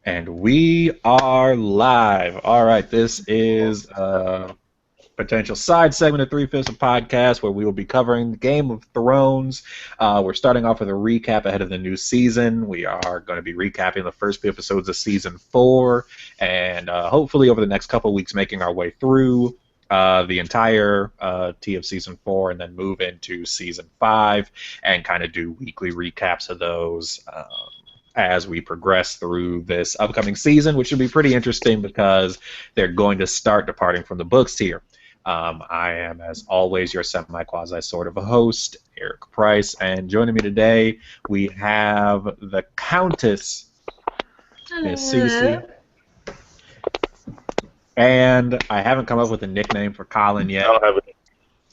And we are live. All right, this is a potential side segment of Three Fifths of Podcast where we will be covering Game of Thrones. We're starting off with a recap ahead of the new season. We are going to be recapping the first few episodes of Season 4, and hopefully over the next couple of weeks making our way through the entire T of Season 4 and then move into Season 5 and kind of do weekly recaps of those. As we progress through this upcoming season, which should be pretty interesting because they're going to start departing from the books here. I am, as always, your semi-quasi sort of a host, Eric Price, and joining me today we have the Countess, Miss Cece, and I haven't come up with a nickname for Colin yet. I don't have it.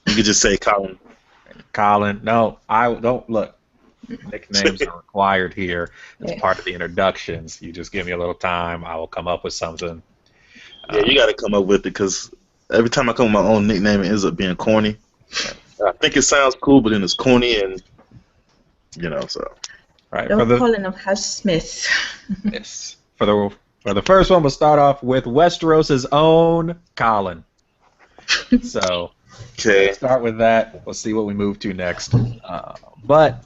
You could just say Colin. Colin, no, I don't look. Nicknames are required here as part of the introductions. You just give me a little time. I will come up with something. Yeah, you got to come up with it because every time I come up with my own nickname, it ends up being corny. I think it sounds cool, but then it's corny, and so. Right. Don't call him Hush Smith. Yes. For the first one, we'll start off with Westeros' own Colin. So, okay. Start with that. We'll see what we move to next. But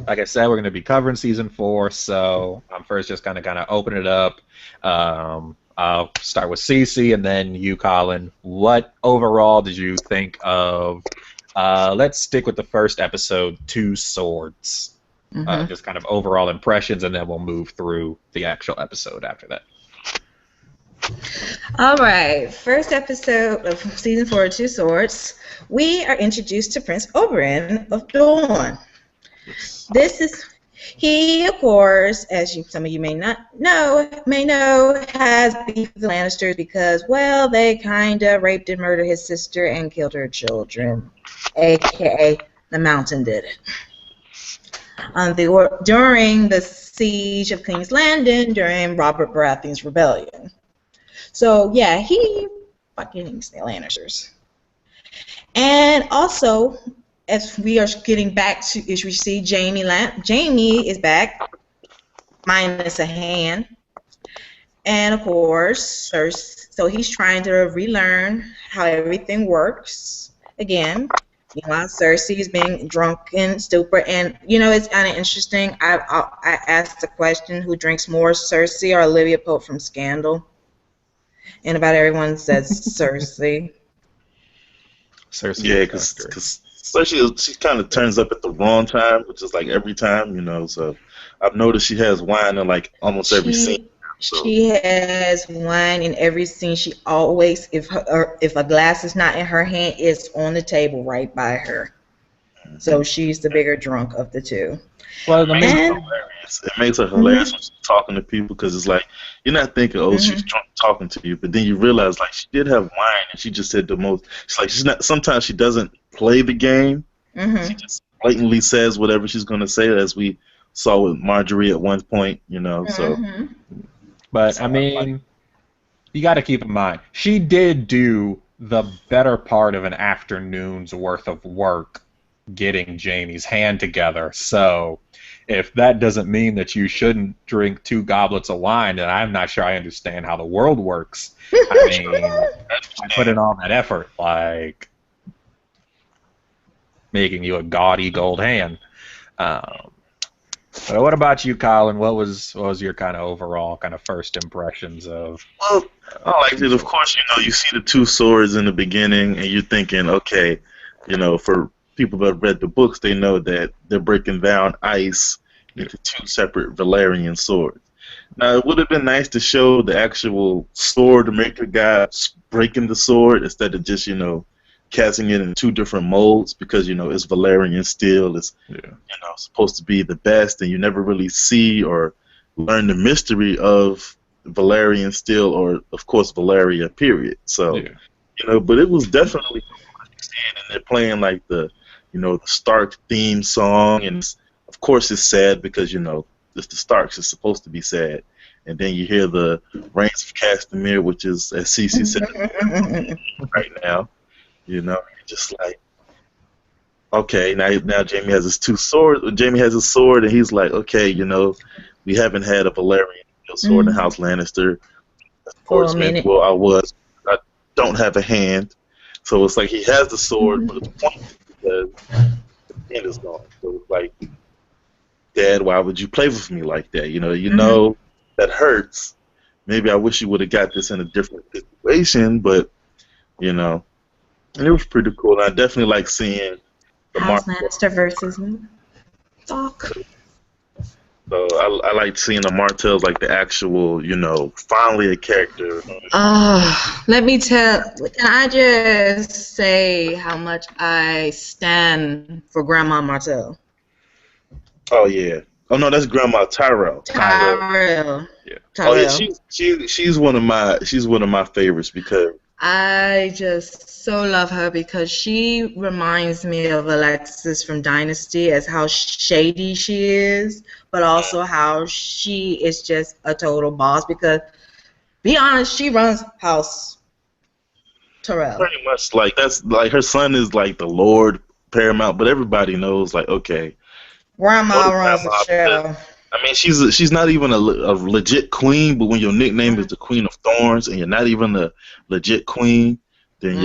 like I said, we're going to be covering Season 4, so I'm first just going to open it up. I'll start with Cece and then you, Colin. What overall did you think of, let's stick with the first episode, Two Swords. Just kind of overall impressions, and then we'll move through the actual episode after that. All right, first episode of Season 4, Two Swords. We are introduced to Prince Oberyn of Dorne. He, of course, as some of you may know, has beef with the Lannisters because, well, they kind of raped and murdered his sister and killed her children, a.k.a. the Mountain did it. During the siege of King's Landing, during Robert Baratheon's rebellion. So, yeah, he fucking hates the Lannisters. And also, as we are getting back to, as we see Jaime is back, minus a hand. And of course, Cersei, so he's trying to relearn how everything works again. Meanwhile, Cersei is being drunk and stupid. And, it's kind of interesting. I asked the question, who drinks more, Cersei or Olivia Pope from Scandal? And about everyone says Cersei. Cersei. Yeah, because especially she kind of turns up at the wrong time, which is like every time, so I've noticed she has wine in like almost every scene. So. She has wine in every scene. She always, if a glass is not in her hand, it's on the table right by her. So she's the bigger drunk of the two. Well, it makes her hilarious when she's talking to people because it's like you're not thinking, she's drunk talking to you, but then you realize like she did have wine and she just said the most. It's like she's not. Sometimes she doesn't play the game. She just blatantly says whatever she's going to say, as we saw with Marjorie at one point. So. But I mean, you got to keep in mind she did do the better part of an afternoon's worth of work getting Jaime's hand together. So if that doesn't mean that you shouldn't drink 2 goblets of wine, then I'm not sure I understand how the world works. I mean, I put in all that effort, like making you a gaudy gold hand. So what about you, Colin? What was your kind of overall kind of first impressions of? Well, I liked it. Of course, you see the 2 swords in the beginning, and you're thinking, okay, for people that have read the books, they know that they're breaking down ice into 2 separate Valyrian swords. Now, it would have been nice to show the actual sword maker guy breaking the sword instead of just, casting it in 2 different molds because, it's Valyrian steel. It's, supposed to be the best, and you never really see or learn the mystery of Valyrian steel or, of course, Valyria, period. So, but it was definitely and they're playing like the Stark theme song, and of course it's sad because it's the Starks. It's supposed to be sad, and then you hear the Reigns of Castamere, which is, as Cece said, right now. Just like, okay, now Jaime has his 2 swords. Jaime has his sword, and he's like, okay, we haven't had a Valyrian a sword in House Lannister. Of For a course, minute. well, I don't have a hand, so it's like he has the sword, but it's pointless because the hand is gone. So it's like, Dad, why would you play with me like that? You know that hurts. Maybe I wish you would have got this in a different situation, but and it was pretty cool. And I definitely like seeing the House Martell. Lannister versus Doc. So I like seeing the Martells, like the actual, finally a character. Let me tell. Can I just say how much I stand for Grandma Martell? Oh yeah. Oh no, that's Grandma Tyrell. Tyrell. Yeah. Oh yeah, Tyrell. she's one of my favorites because I just so love her because she reminds me of Alexis from Dynasty as how shady she is, but also how she is just a total boss because, be honest, she runs House Tyrell. pretty much like that's like her son is like the Lord Paramount, but everybody knows like okay. Grandma Go to runs the Grandma, show. I mean, she's not even a legit queen, but when your nickname is the Queen of Thorns and you're not even a legit queen, then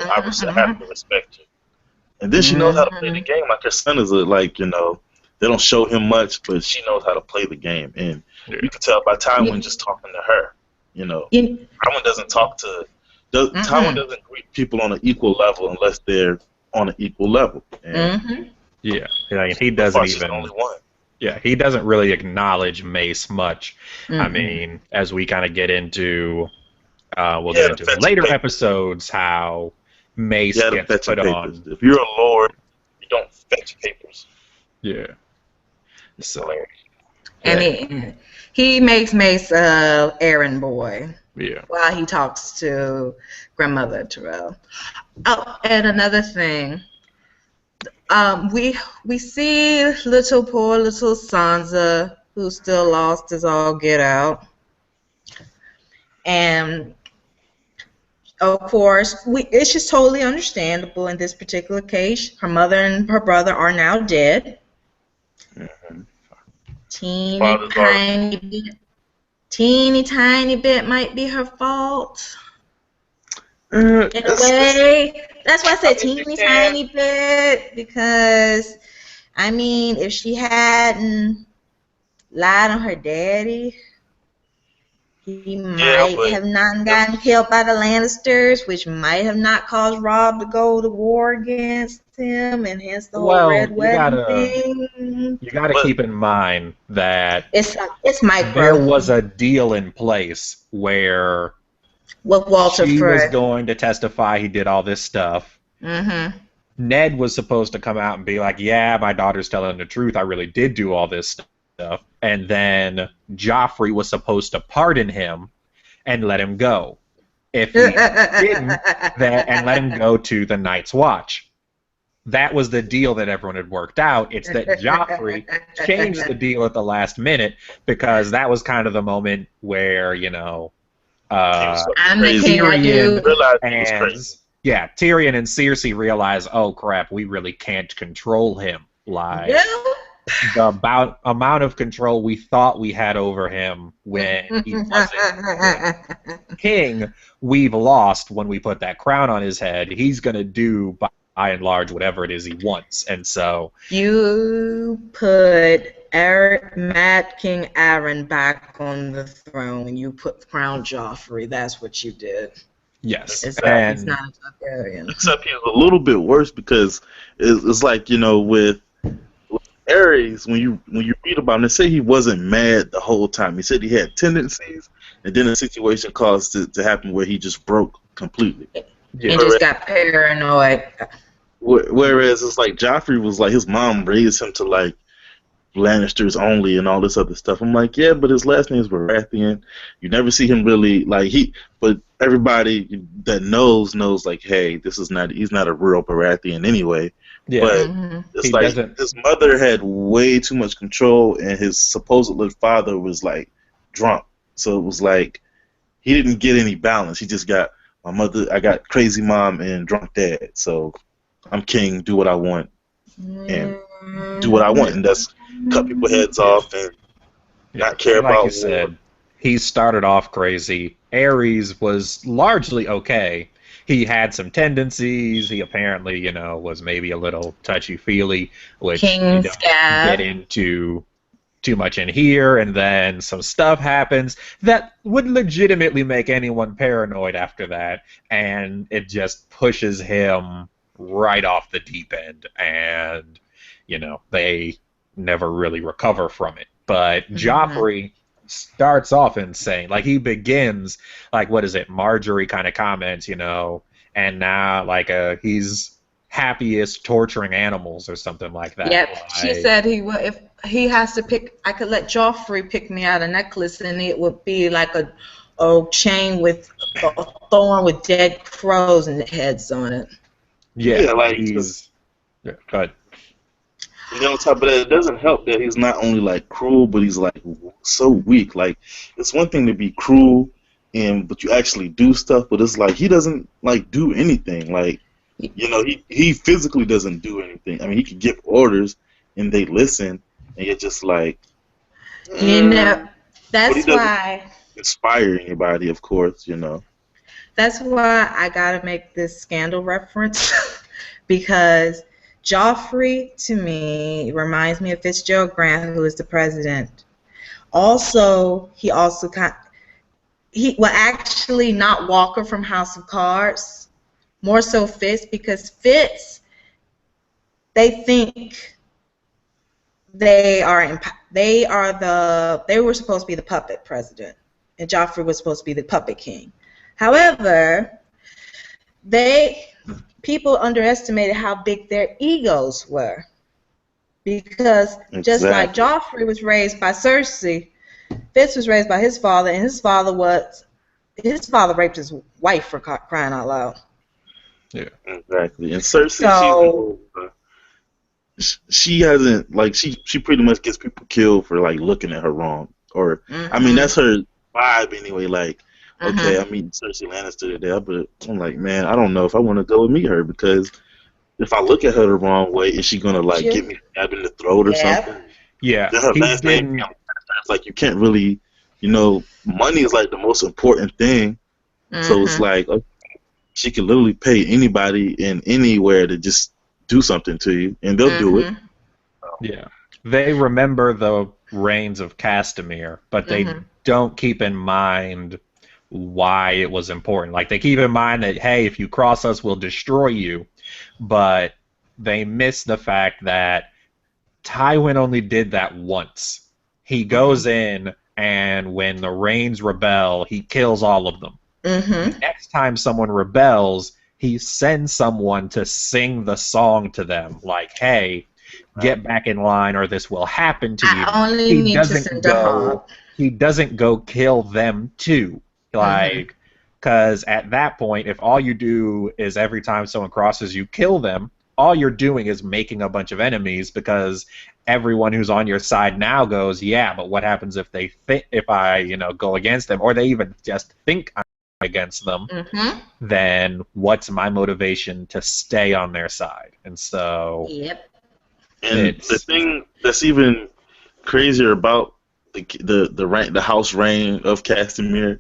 obviously I have to respect you. And then she knows how to play the game. Like her son is they don't show him much, but she knows how to play the game, and you can tell by Tywin just talking to her. Tywin doesn't Tywin doesn't greet people on an equal level unless they're on an equal level. And Yeah, like, he so doesn't far, she's the only one. Yeah, he doesn't really acknowledge Mace much. Mm-hmm. I mean, as we kind of get into, we'll Yeah, get into the in later fetch episodes how Mace You gotta gets fetch your put papers. on. If you're a lord, you don't fetch papers. Yeah. So And he makes Mace a errand boy yeah. while he talks to Grandmother Tyrell. Oh, and another thing. We see poor little Sansa, who's still lost as all get out, and of course it's just totally understandable in this particular case. Her mother and her brother are now dead. Mm-hmm. Teeny tiny bit might be her fault. In a way, that's why I said teeny tiny bit, because I mean, if she hadn't lied on her daddy, he might have not gotten killed by the Lannisters, which might have not caused Robb to go to war against him, and hence the whole Red Wedding thing. You got to keep in mind that it's micro. There was a deal in place where with Walter she Frey was going to testify he did all this stuff. Mm-hmm. Ned was supposed to come out and be like, yeah, my daughter's telling the truth. I really did do all this stuff. And then Joffrey was supposed to pardon him and let him go. If he didn't, and let him go to the Night's Watch. That was the deal that everyone had worked out. It's that Joffrey changed the deal at the last minute because that was kind of the moment where, I'm the king, I do. Tyrion and Cersei realize, oh crap, we really can't control him. Like the amount of control we thought we had over him when he wasn't king, we've lost when we put that crown on his head. He's gonna do by and large whatever it is he wants, and so you put Mad King Aaron back on the throne, and you crown Joffrey. That's what you did. Yes, he's not a Targaryen. Except he's a little bit worse because it's like with Aerys, when you read about him, they say he wasn't mad the whole time. He said he had tendencies, and then a situation caused it to happen where he just broke completely. He just got paranoid. Whereas it's like Joffrey was like his mom raised him to like Lannisters only and all this other stuff. I'm like, yeah, but his last name's Baratheon. You never see him really but everybody that knows like, hey, he's not a real Baratheon anyway. Yeah. But it's his mother had way too much control, and his supposed father was like drunk. So it was like he didn't get any balance. He just got my mother. I got crazy mom and drunk dad. So I'm king. Do what I want, and do what I want, and that's cut people's heads off and not care about. You said, he started off crazy. Ares was largely okay. He had some tendencies. He apparently, was maybe a little touchy-feely, which we King don't get Scab. into too much in here. And then some stuff happens that would legitimately make anyone paranoid after that, and it just pushes him right off the deep end, and they never really recover from it. But Joffrey starts off insane. Like, he begins, like, what is it? Marjorie kind of comments, and now, like, he's happiest torturing animals or something like that. Yep. Like, She said if he has to pick, I could let Joffrey pick me out a necklace, and it would be like a chain with a thorn with dead crows and heads on it. Yeah, like he's. Yeah, go ahead. And then on top of that, it doesn't help that he's not only like cruel, but he's like so weak. Like, it's one thing to be cruel, but you actually do stuff. But it's like he doesn't like do anything. Like, he physically doesn't do anything. I mean, he could give orders and they listen, and you're just like, that's why inspire anybody, of course. That's why I gotta make this scandal reference because Joffrey, to me, reminds me of Fitzgerald Grant, who is the president. Also, actually not Walker from House of Cards, more so Fitz, because Fitz, they think they were supposed to be the puppet president, and Joffrey was supposed to be the puppet king. However, people underestimated how big their egos were, because just like Joffrey was raised by Cersei, Fitz was raised by his father, and his father raped his wife, for crying out loud. Yeah, exactly. And Cersei, she hasn't, like, she pretty much gets people killed for like looking at her wrong, or I mean, that's her vibe anyway. Like, okay, I'm meeting Cersei Lannister today, but I'm like, man, I don't know if I want to go and meet her, because if I look at her the wrong way, is she gonna like get me stabbed in the throat or something? Yeah. Then her last name, it's like you can't really, money is like the most important thing. So it's like, okay, she can literally pay anybody in anywhere to just do something to you, and they'll do it. Yeah. They remember the reigns of Castamere, but they don't keep in mind why it was important. Like, they keep in mind that, hey, if you cross us, we'll destroy you. But they miss the fact that Tywin only did that once. He goes in, and when the Rains rebel, he kills all of them. Next time someone rebels, he sends someone to sing the song to them, like, hey, get back in line or this will happen to you. He doesn't go kill them too. Like, because at that point, if all you do is every time someone crosses you, kill them, all you're doing is making a bunch of enemies, because everyone who's on your side now goes, yeah, but what happens if I go against them, or they even just think I'm against them, then what's my motivation to stay on their side? And so... And the thing that's even crazier about the house reign of Castamere,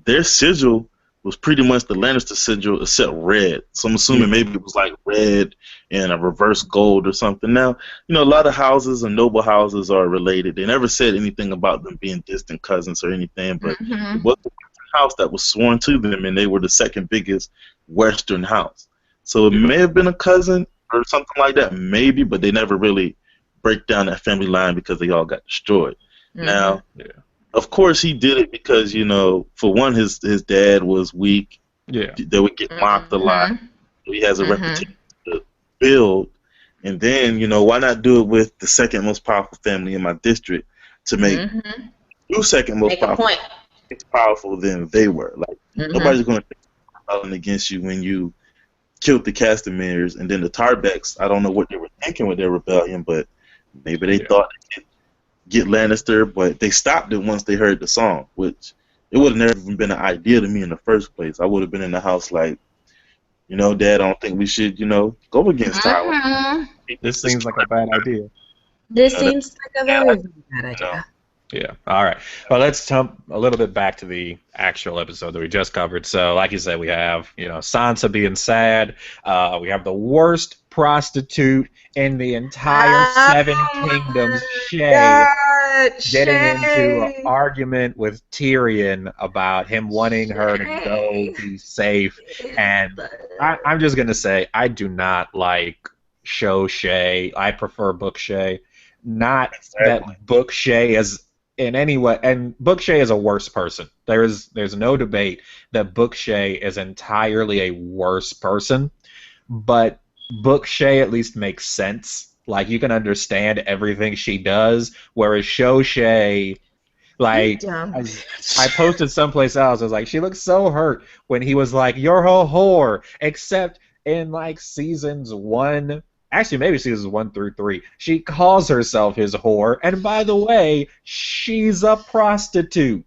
their sigil was pretty much the Lannister sigil except red. So I'm assuming maybe it was like red and a reverse gold or something. Now, a lot of houses and noble houses are related. They never said anything about them being distant cousins or anything, but it was the house that was sworn to them, and they were the second biggest Western house. So it may have been a cousin or something like that, maybe, but they never really break down that family line because they all got destroyed. Now, of course, he did it because, for one, his dad was weak. Yeah. They would get mocked a lot. He has a reputation to build. And then, why not do it with the second most powerful family in my district to make you second most powerful than they were? Like, nobody's going to think against you when you killed the Castameres, and then the Tarbecks. I don't know what they were thinking with their rebellion, but maybe they thought they could get Lannister, but they stopped it once they heard the song, which it would have never even been an idea to me in the first place. I would have been in the house like, Dad, I don't think we should, go against Tywin. This seems like a bad idea. This seems like a very bad idea. Yeah. All right. Well, let's jump a little bit back to the actual episode that we just covered. So, like you said, we have Sansa being sad. We have the worst prostitute in the entire Oh Seven Kingdoms, my Shay, God, getting into an Shay. argument with Tyrion about him wanting her to go Shay. be safe. And I'm just gonna say I do not like show Shay. I prefer book Shay. Not Exactly. that book Shay is in any way, and book Shay is a worse person. There's no debate that book Shay is entirely a worse person, but book Shay at least makes sense. Like you can understand everything she does, whereas show Shay, You like dumb I bitch. posted someplace else. I was like, she looks so hurt when he was like, "You're a whore." Except in like seasons one, actually maybe seasons 1 through 3, she calls herself his whore. And by the way, she's a prostitute.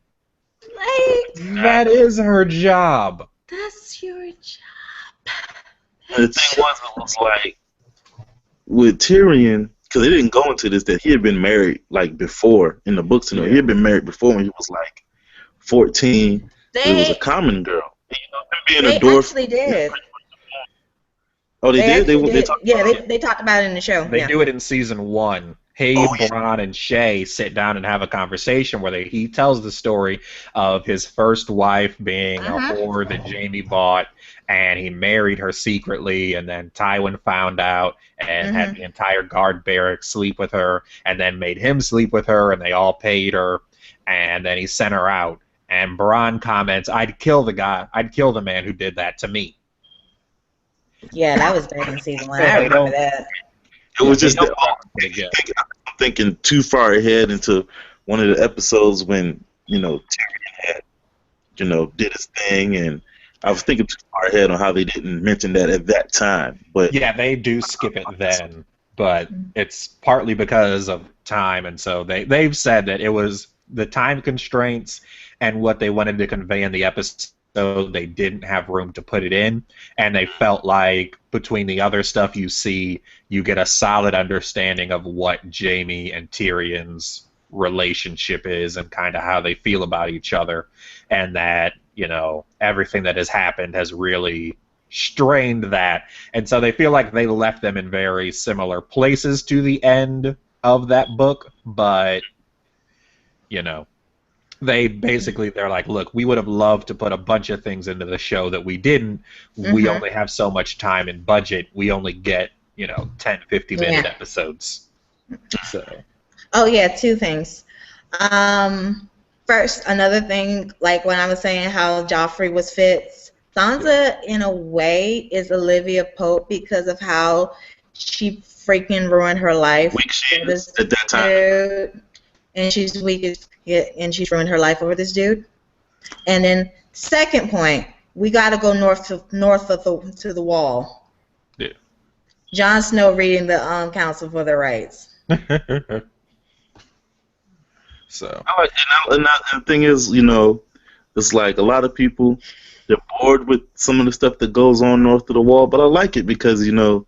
Like, That is her job. that's your job. And the thing was, it was like with Tyrion, because they didn't go into this that he had been married like before in the books. He had been married before when he was like 14. It was a They common girl. And, him being they a dwarf. actually did. Oh, they did. Actually They did. talked Yeah, about it. they talked about it in the show. They Yeah. do it in season 1. He, Oh yeah. Bronn, and Shay sit down and have a conversation where he tells the story of his first wife being a Uh-huh. whore that Jamie bought, and he married her secretly, and then Tywin found out and had the entire guard barracks sleep with her, and then made him sleep with her, and they all paid her, and then he sent her out. And Bronn comments, "I'd kill the man who did that to me." Yeah, that was back in season 1. I They remember don't. that. It was They just don't that. forget. I'm thinking too far ahead into one of the episodes when Tyrion had did his thing, and I was thinking too far ahead on how they didn't mention that at that time. But Yeah, they do skip it then, but it's partly because of time, and so they've said that it was the time constraints and what they wanted to convey in the episode. They didn't have room to put it in, and they felt like between the other stuff you see, you get a solid understanding of what Jaime and Tyrion's relationship is and kind of how they feel about each other, and that everything that has happened has really strained that, and so they feel like they left them in very similar places to the end of that book, but they're like, look, we would have loved to put a bunch of things into the show that we didn't. We only have so much time and budget. We only get 10, 50-minute episodes. So Oh yeah, two things. First, another thing, like when I was saying how Joffrey was Fitz, Sansa in a way is Olivia Pope because of how she freaking ruined her life. weak she for is this at that time. dude, and she's weak as and she's ruined her life over this dude. And then second point, we got to go north to the wall. yeah. Jon Snow reading the Council for the Rights. So I like, and the thing is, it's like a lot of people, they're bored with some of the stuff that goes on north of the wall, but I like it because, Jon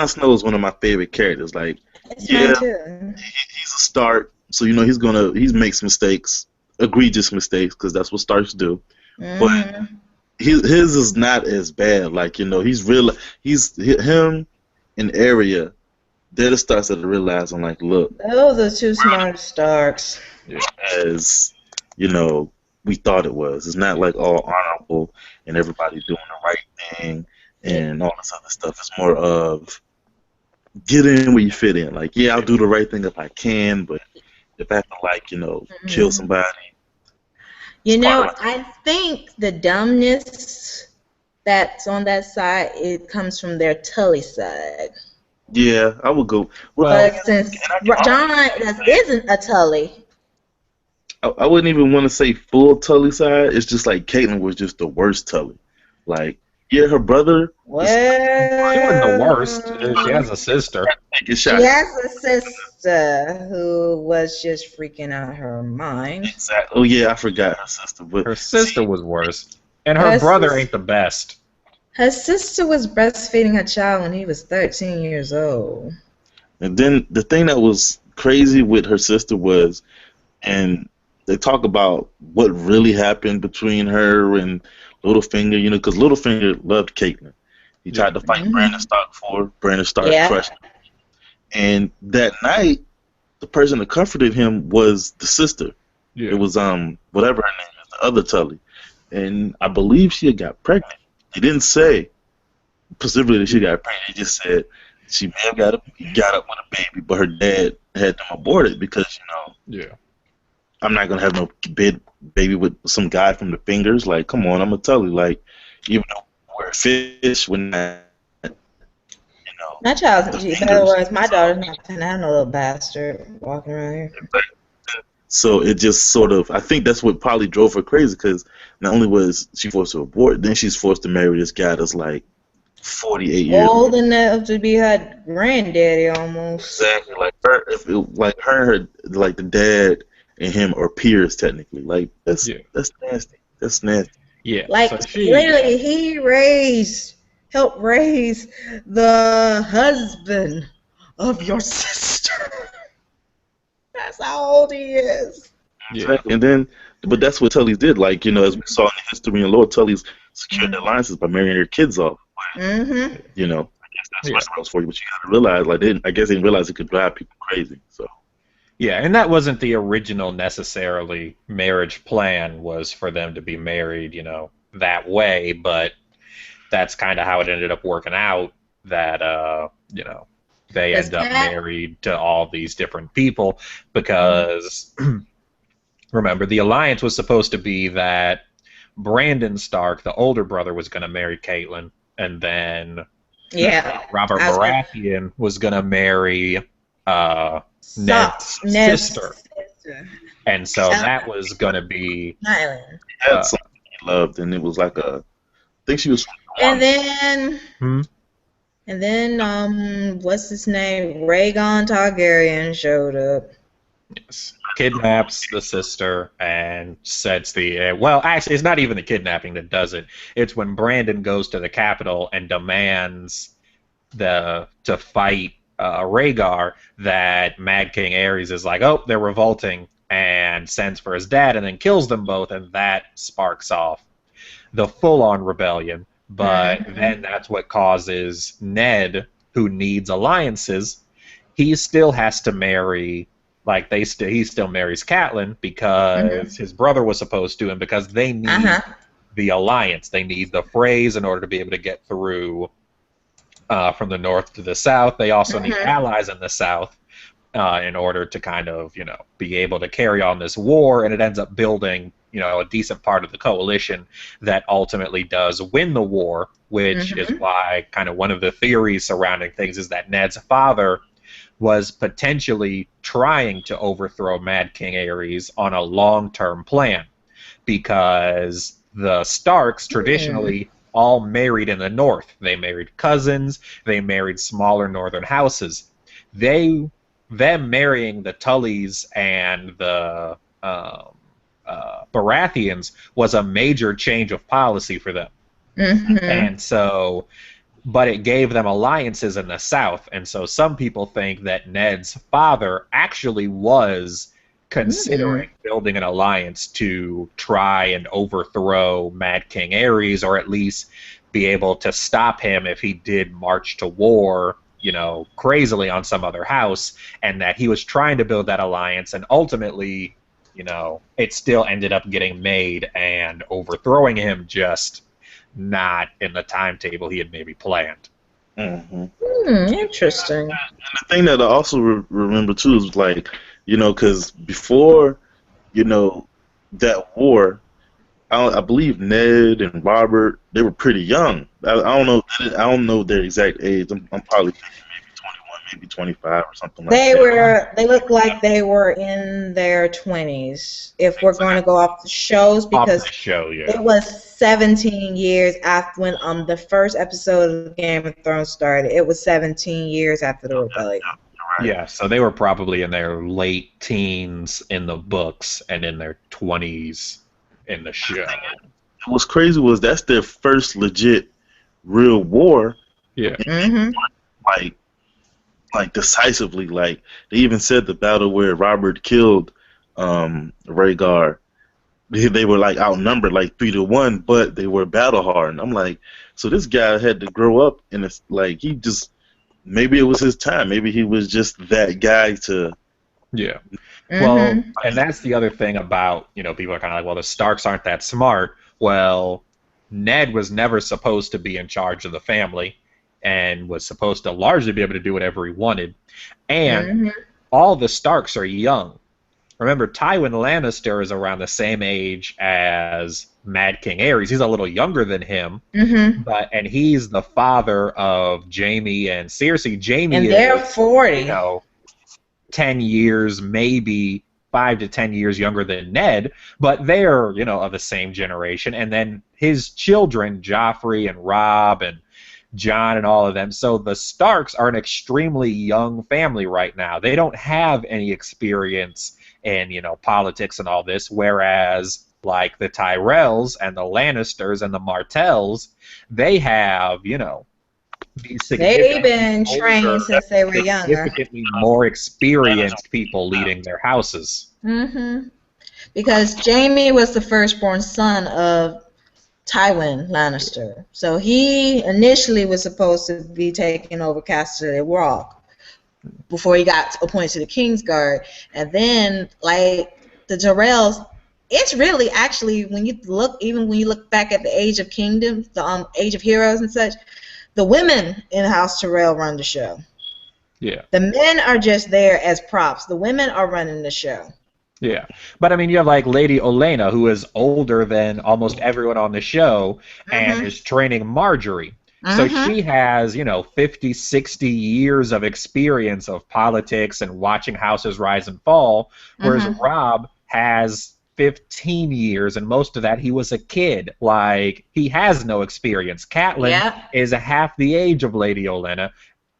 Snow is one of my favorite characters. Like, It's yeah, fun too. he's a Stark, so, he makes mistakes, egregious mistakes, because that's what Starks do. But his is not as bad. Like, him and Arya, they're the Starks that are realizing, like, look, Those are two smart Starks. as we thought it was. It's not like all honorable and everybody doing the right thing and all this other stuff. It's more of get in where you fit in. Like, yeah, I'll do the right thing if I can, but if I have to, like, kill somebody. I think the dumbness that's on that side, it comes from their Tully side. Yeah, I would go. But since John isn't a Tully, I wouldn't even want to say full Tully side. It's just like Caitlyn was just the worst Tully. Like, yeah, her brother. well, she wasn't the worst. She has a sister. Take a shot. she has a sister who was just freaking out her mind. Exactly. Oh yeah, I forgot her sister. But Her sister was worse, and her brother ain't the best. Her sister was breastfeeding her child when he was 13 years old. And then the thing that was crazy with her sister was and they talk about what really happened between her and Littlefinger. You know, because Littlefinger loved Caitlyn. He tried to fight Brandon Stark for her. Brandon Stark crushed him. And that night, the person that comforted him was the sister. Yeah. It was whatever her name is, the other Tully. And I believe she had got pregnant. They didn't say specifically that she got pregnant. They just said she may have got up with a baby, but her dad had them aborted because, I'm not gonna have no baby with some guy from the Fingers. Like, come on, I'm gonna tell you, like, even though we're fish, we're not. My child's in other words, my daughter's not gonna have no little bastard walking around here. So it just sort of, I think that's what probably drove her crazy, because not only was she forced to abort, then she's forced to marry this guy that's like 48 years old enough to be her granddaddy almost. Exactly, like her, like the dad and him are peers technically. Like that's nasty. That's nasty. Yeah, like so literally, he helped raise the husband of your sister. That's how old he is. Yeah. And then, but that's what Tully's did. Like, you know, as we saw in the history and lore, Tully's secured their alliances by marrying their kids off. You know, I guess that's what else for you. But you got to realize, like, I guess they didn't realize it could drive people crazy. So. Yeah, and that wasn't the original necessarily marriage plan, was for them to be married, you know, that way. But that's kind of how it ended up working out. That you know. They end up married to all these different people because, remember, the alliance was supposed to be that Brandon Stark, the older brother, was going to marry Caitlyn, and then Robert Baratheon was going to marry Ned's sister. And so that was going to be... He had something he loved, and it was like I think she was... And then... And then, what's his name? Rhaegon Targaryen showed up. Yes. Kidnaps the sister and sets the... well, actually, it's not even the kidnapping that does it. It's when Brandon goes to the capital and demands to fight Rhaegar, that Mad King Aerys is like, oh, they're revolting, and sends for his dad and then kills them both, and that sparks off the full-on rebellion. But then that's what causes Ned, who needs alliances, he still has to marry, like he still marries Catelyn because his brother was supposed to, and because they need the alliance. They need the Freys in order to be able to get through from the north to the south. They also need allies in the south in order to kind of, you know, be able to carry on this war, and it ends up building, you know, a decent part of the coalition that ultimately does win the war, which is why kind of one of the theories surrounding things is that Ned's father was potentially trying to overthrow Mad King Aerys on a long-term plan, because the Starks traditionally all married in the north. They married cousins, they married smaller northern houses. Them marrying the Tullys and the Baratheons was a major change of policy for them. And so, but it gave them alliances in the south, and so some people think that Ned's father actually was considering building an alliance to try and overthrow Mad King Aerys, or at least be able to stop him if he did march to war, you know, crazily on some other house, and that he was trying to build that alliance, and ultimately, you know, it still ended up getting made and overthrowing him, just not in the timetable he had maybe planned. Interesting. And the thing that I also remember too is, like, you know, because before, you know, that war, I believe Ned and Robert, they were pretty young. I don't know their exact age. I'm probably thinking maybe 21, maybe 25 or something like that. They look like they were in their 20s, if we're going to go off the shows, because it was 17 years after when the first episode of Game of Thrones started. It was 17 years after the rebellion. Yeah, so they were probably in their late teens in the books and in their 20s in the show. What's crazy was that's their first legit real war. Yeah. Like decisively. Like, they even said the battle where Robert killed Rhaegar, they were like outnumbered like 3-1, but they were battle hardened. I'm like, so this guy had to grow up, and it's like he just maybe it was his time. Maybe he was just that guy to. Yeah. Well, and that's the other thing about, people are kind of like, well, the Starks aren't that smart. Well, Ned was never supposed to be in charge of the family and was supposed to largely be able to do whatever he wanted. And all the Starks are young. Remember, Tywin Lannister is around the same age as Mad King Aerys. He's a little younger than him, and he's the father of Jaime and Cersei. Jaime and they're 40. 10 years, maybe 5 to 10 years younger than Ned, but they're, of the same generation. And then his children, Joffrey and Robb and Jon and all of them. So the Starks are an extremely young family right now. They don't have any experience in, politics and all this, whereas like the Tyrells and the Lannisters and the Martells, they have, they've been trained since they were younger. Significantly more experienced people leading their houses. Because Jaime was the firstborn son of Tywin Lannister. So he initially was supposed to be taking over Casterly Rock before he got appointed to the Kingsguard. And then, like, the Tyrells, it's really actually, when you look back at the Age of Kingdoms, the Age of Heroes and such, the women in House Tyrell run the show. Yeah. The men are just there as props. The women are running the show. Yeah. But, I mean, you have, like, Lady Olenna, who is older than almost everyone on the show and is training Marjorie. So she has, 50, 60 years of experience of politics and watching houses rise and fall, whereas Robb has 15 years, and most of that he was a kid. Like, he has no experience. Catelyn is half the age of Lady Olenna,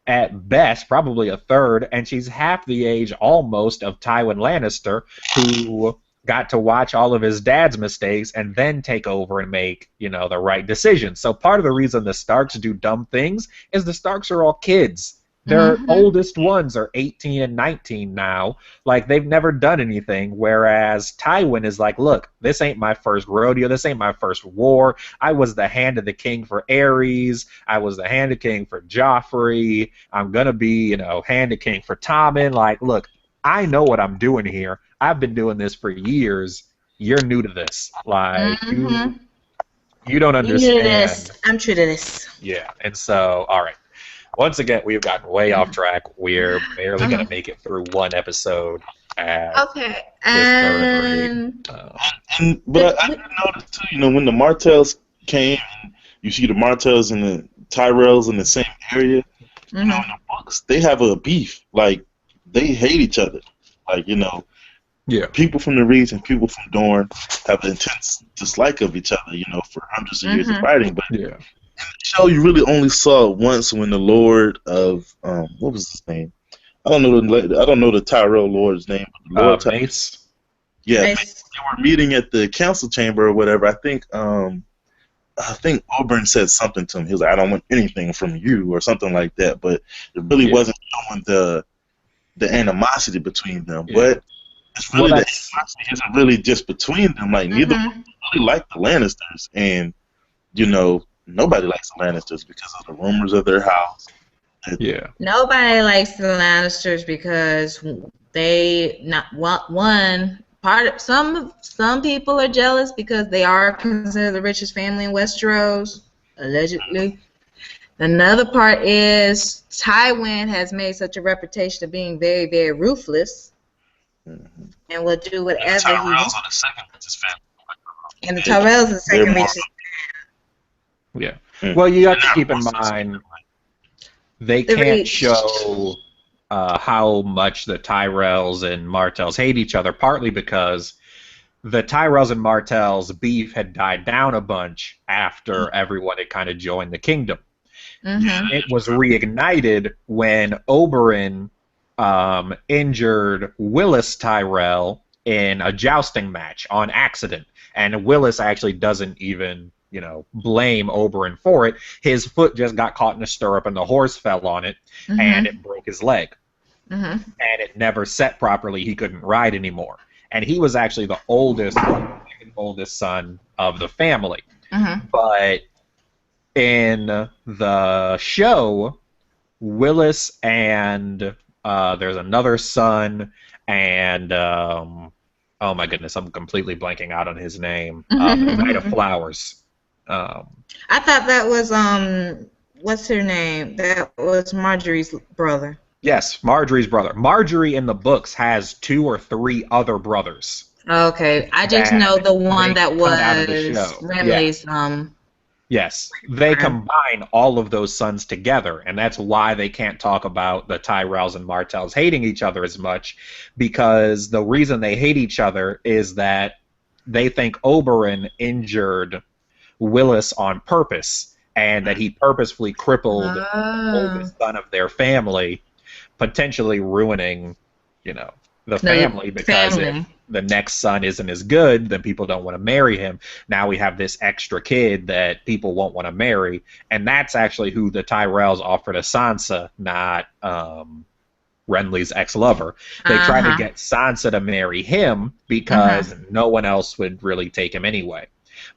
at best, probably a third, and she's half the age almost of Tywin Lannister, who got to watch all of his dad's mistakes and then take over and make, the right decisions. So part of the reason the Starks do dumb things is the Starks are all kids. Their oldest ones are 18 and 19 now. Like, they've never done anything, whereas Tywin is like, look, this ain't my first rodeo. This ain't my first war. I was the hand of the king for Aerys. I was the hand of king for Joffrey. I'm going to be, hand of king for Tommen. Like, look, I know what I'm doing here. I've been doing this for years. You're new to this. Like, you don't understand. You're new to this. I'm true to this. Yeah, and so, all right. Once again, we've gotten way off track. We're barely going to make it through one episode. Okay. But I did notice, too, when the Martells came, you see the Martells and the Tyrells in the same area, in the books, they have a beef. Like, they hate each other. Like, people from the Reeds and people from Dorne have an intense dislike of each other, for hundreds of years of fighting. But in the show, you really only saw it once when the Lord of what was his name? I don't know the Tyrell Lord's name. But the Lord Mace. Yeah, Mace. They were meeting at the council chamber or whatever. I think Oberyn said something to him. He was like, "I don't want anything from you," or something like that. But it really wasn't showing the animosity between them. But it's really the animosity isn't really just between them. Like, neither really like the Lannisters, and nobody likes the Lannisters because of the rumors of their house. Nobody likes the Lannisters because some people are jealous because they are considered the richest family in Westeros, allegedly. Another part is Tywin has made such a reputation of being very, very ruthless and will do whatever he wants. And the Tyrells are the second richest. Yeah. Well, you have to keep in mind they can't show how much the Tyrells and Martells hate each other, partly because the Tyrells and Martells' beef had died down a bunch after everyone had kind of joined the kingdom. It was reignited when Oberyn injured Willis Tyrell in a jousting match on accident. And Willis actually doesn't even, blame Oberyn for it. His foot just got caught in a stirrup and the horse fell on it and it broke his leg. And it never set properly. He couldn't ride anymore. and he was actually the second oldest son of the family. Mm-hmm. But in the show, Willis and there's another son, and oh my goodness, I'm completely blanking out on his name. The Knight of Flowers. I thought that was what's her name? That was Marjorie's brother. Yes, Marjorie's brother. Marjorie in the books has 2 or 3 other brothers. Okay, I just that know the one they that come out of the was show. Remley's. Yes, they combine all of those sons together, and that's why they can't talk about the Tyrells and Martells hating each other as much, because the reason they hate each other is that they think Oberyn injured Willis on purpose, and that he purposefully crippled the oldest son of their family, potentially ruining, the family, because if the next son isn't as good, then people don't want to marry him. Now we have this extra kid that people won't want to marry, and that's actually who the Tyrells offered to Sansa, not Renly's ex-lover. They tried to get Sansa to marry him because no one else would really take him anyway.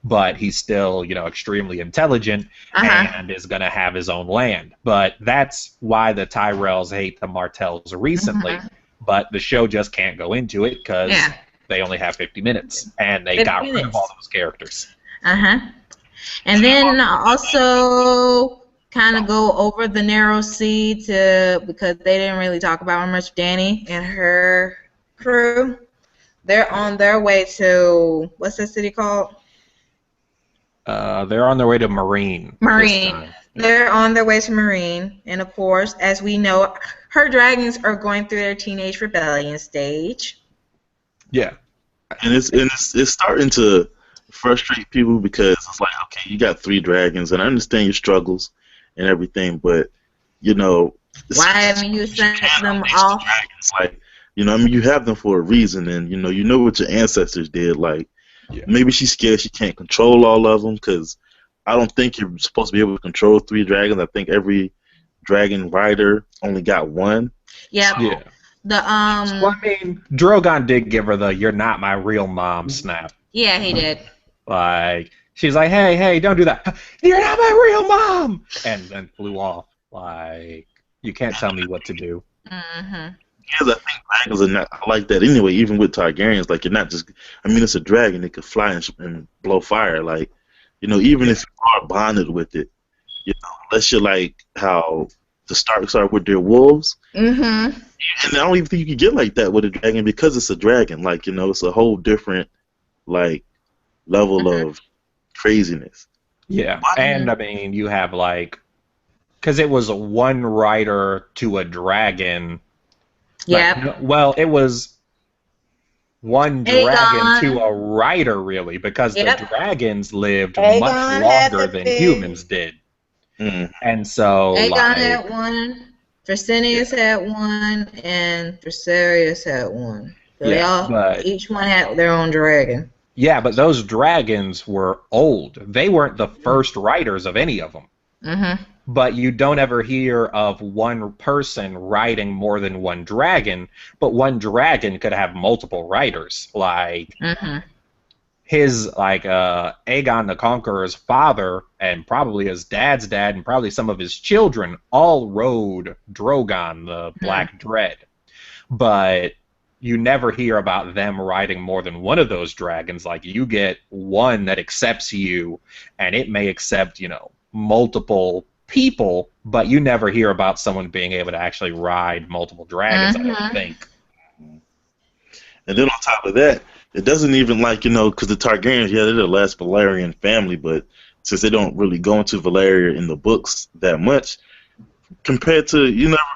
But he's still, extremely intelligent and is going to have his own land. But that's why the Tyrells hate the Martells recently. But the show just can't go into it because they only have 50 minutes, and they got rid of all those characters. And then also kind of go over the Narrow Sea because they didn't really talk about much Dany and her crew. They're on their way to, what's that city called? They're on their way to Marine. They're on their way to Marine, and of course, as we know, her dragons are going through their teenage rebellion stage. Yeah, and it's starting to frustrate people because it's like, okay, you got 3 dragons, and I understand your struggles and everything, but why haven't you sent them off? Dragons, like, you have them for a reason, and you know what your ancestors did. Like, maybe she's scared she can't control all of them, because I don't think you're supposed to be able to control 3 dragons. I think every dragon rider only got 1. Yep. Yeah. Well, I mean, Drogon did give her the "you're not my real mom" snap. Yeah, he did. Like, she's like, hey, don't do that. You're not my real mom! And then flew off. Like, you can't tell me what to do. Mm-hmm. Yes, I think dragons are not like that anyway, even with Targaryens. Like, you're not just, it's a dragon. It could fly and blow fire. Like, even if you are bonded with it, unless you're like how the Starks are with their wolves. Mm-hmm. And I don't even think you could get like that with a dragon because it's a dragon. Like, it's a whole different, like, level of craziness. Yeah, and I mean, you have like, because it was a 1 rider to a dragon. Yeah. Like, well, it was 1 dragon to a rider, really, because the dragons lived much longer than humans did. And so, Aegon had 1, Viserion had 1, and Viserys had 1. So each one had their own dragon. Yeah, but those dragons were old. They weren't the first riders of any of them. Mm-hmm. But you don't ever hear of 1 person riding more than 1 dragon, but 1 dragon could have multiple riders. Like, his, like, Aegon the Conqueror's father, and probably his dad's dad, and probably some of his children, all rode Drogon, the Black Dread. But you never hear about them riding more than 1 of those dragons. Like, you get 1 that accepts you, and it may accept, multiple people, but you never hear about someone being able to actually ride multiple dragons, I don't think. And then on top of that, it doesn't even, like, because the Targaryens, they're the last Valyrian family, but since they don't really go into Valyria in the books that much, compared to,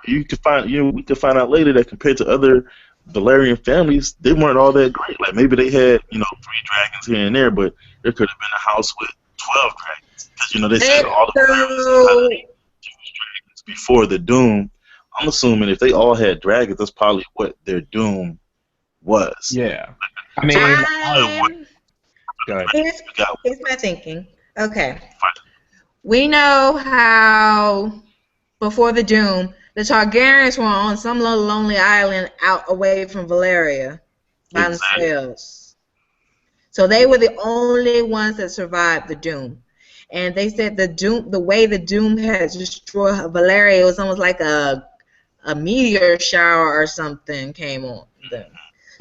we could find out later that compared to other Valyrian families, they weren't all that great. Like, maybe they had, 3 dragons here and there, but there could have been a house with 12 dragons. Because, they said all the Valyrians had dragons before the Doom. I'm assuming if they all had dragons, that's probably what their Doom was. Yeah. I mean, go ahead. Here's my thinking. Okay. We know how before the Doom, the Targaryens were on some little lonely island out away from Valyria. by Exactly. themselves. So they were the only ones that survived the doom. And they said the way the doom had destroyed Valeria, it was almost like a meteor shower or something came on them.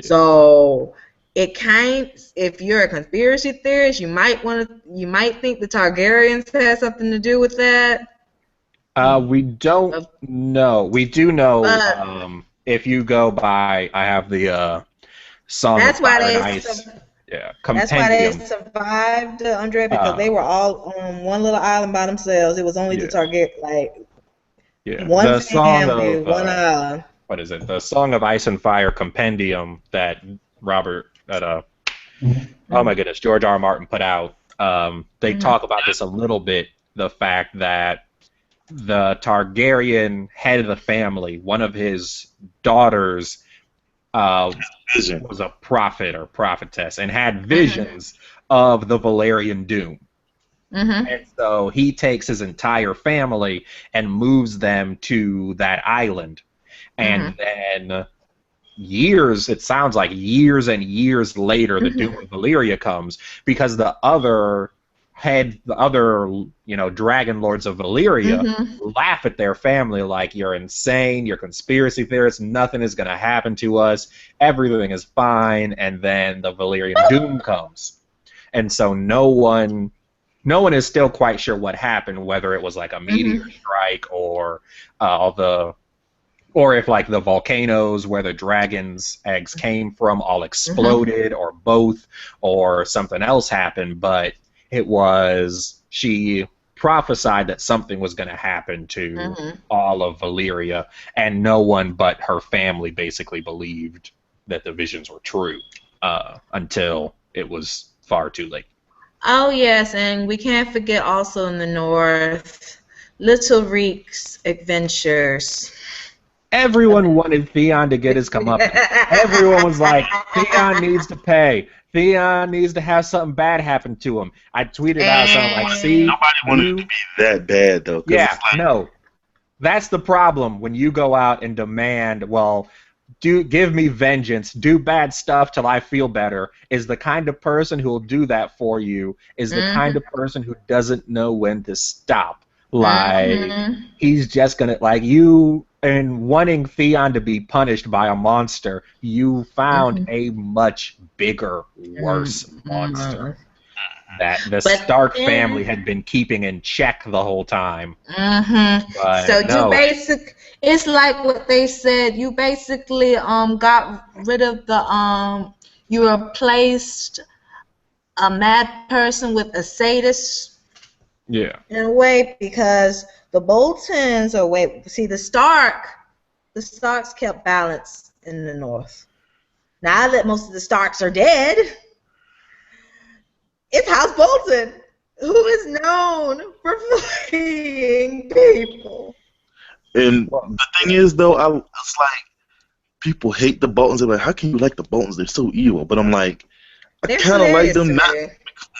So if you're a conspiracy theorist, you might think the Targaryens had something to do with that. We don't know. We do know But if you go by, I have the Song of that's why Fire and they Ice, that's why they compendium. survived, Andre, because they Uh, were all on one little island by themselves. It was only the yeah, Target, like yeah. one The Song family, of one island. what is it? The Song of Ice and Fire compendium that oh my goodness, George R. R. Martin put out. They Mhm. talk about this a little bit. The fact that the Targaryen head of the family, one of his daughters, uh, Vision. was a prophet or prophetess and had Mhm. visions of the Valerian Doom. Mhm. And so he takes his entire family and moves them to that island. And then it sounds like years and years later, the Doom of Valyria comes because the other dragon lords of Valyria Mhm. laugh at their family like, you're insane, you're conspiracy theorists, nothing is going to happen to us, everything is fine, and then the Valyrian Doom comes. And so no one is still quite sure what happened, whether it was like a meteor strike or or if like the volcanoes where the dragon's eggs came from all exploded or both, or something else happened. But she prophesied that something was going to happen to all of Valyria, and no one but her family basically believed that the visions were true until it was far too late. Oh yes, and we can't forget also in the north, Little Reek's adventures. Everyone wanted Theon to get his comeuppance. Everyone was like, Theon needs to pay. Theon needs to have something bad happen to him. I tweeted out something like, see, Nobody wanted it to be that bad though. 'Cause yeah, it's like, no. That's the problem when you go out and demand, well, give me vengeance, do bad stuff till I feel better, is the kind of person who will do that for you, is the kind of person who doesn't know when to stop. Like, he's just gonna, like, you, in wanting Theon to be punished by a monster, you found a much bigger, worse monster that the Stark family had been keeping in check the whole time. But So no. it's like what they said. You basically got rid of you replaced a mad person with a sadist. Yeah. In a way, because the Boltons the Starks kept balance in the north. Now that most of the Starks are dead, it's House Bolton, who is known for fleeing people. and the thing is though, it's like people hate the Boltons. They're like, how can you like the Boltons? They're so evil. But I'm like, I kind of like them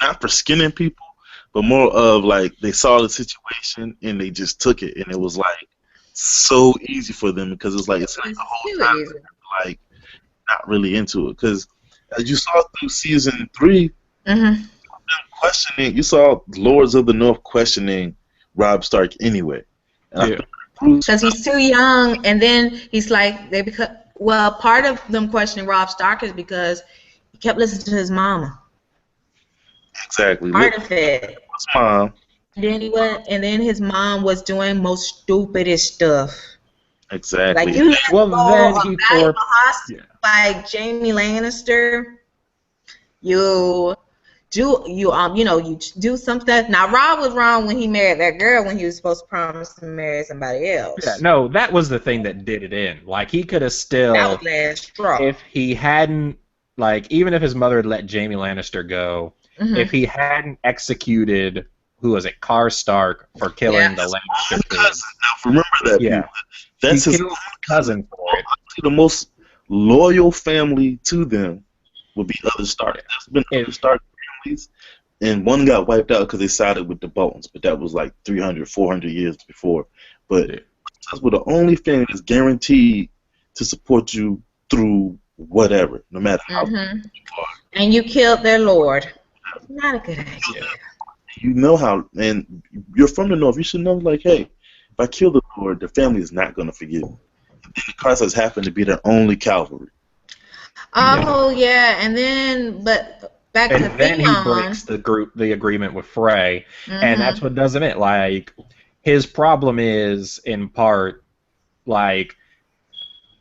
not for skinning people, but more of like they saw the situation and they just took it, and it was like so easy for them because it's like the whole time like not really into it, because as you saw through season 3, questioning, you saw Lords of the North questioning Robb Stark anyway, because he's too young, and then he's like part of them questioning Robb Stark is because he kept listening to his mama. Exactly. Part of it. His mom. And then his mom was doing most stupidest stuff. Exactly. Like you let then he tore by Jaime Lannister. You do something. Now Robb was wrong when he married that girl when he was supposed to promise to marry somebody else. Yeah, no, that was the thing that did it in. Like he could have still, that was last straw. If he hadn't, like, even if his mother had let Jaime Lannister go, if he hadn't executed, who was it, Karstark for killing the Lannister kids. Now remember that. Yeah, people. That's he his killed cousin for it. The most loyal family to them would be other Stark. There's been other Stark families, and one got wiped out because they sided with the Boltons, but that was like 300, 400 years before. But that's the only family that's guaranteed to support you through whatever, no matter how Mm-hmm. you are. And you killed their lord. Not a good idea. You know how, and you're from the North. You should know, like, hey, if I kill the Lord, the family is not going to forgive me. And the Cossacks happen to be their only cavalry. Oh yeah, and then but back to And then he Theon. breaks the agreement with Frey, and that's Mm-hmm. what does him in. Like, his problem is in part like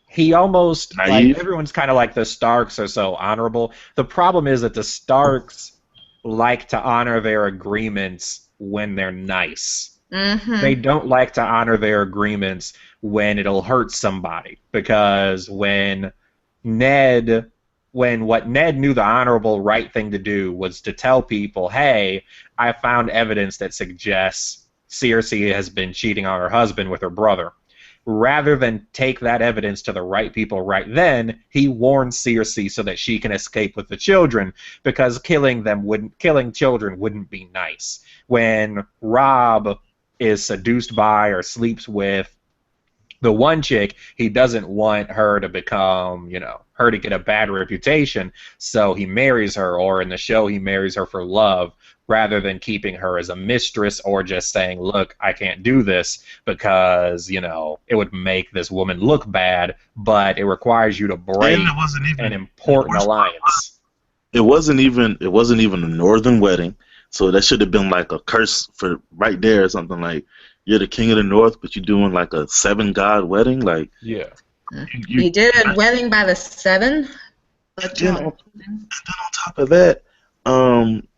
he almost like Naive. everyone's kind of like the Starks are so honorable. The problem is that the Starks like to honor their agreements when they're nice. Mm-hmm. They don't like to honor their agreements when it'll hurt somebody, because when what Ned knew the honorable right thing to do was to tell people, hey, I found evidence that suggests Cersei has been cheating on her husband with her brother. Rather than take that evidence to the right people right then, he warns Cersei so that she can escape with the children, because killing children wouldn't be nice. When Robb is seduced by or sleeps with the one chick, he doesn't want her to become, her to get a bad reputation, so he marries her, or in the show he marries her for love, rather than keeping her as a mistress or just saying, look, I can't do this because, it would make this woman look bad, but it requires you to break And it wasn't even an important worst part alliance. It wasn't even a northern wedding, so that should have been like a curse for right there or something. Like, you're the king of the north, but you're doing like a 7-god wedding. Like, Yeah. He did a wedding by the 7. then on top of that,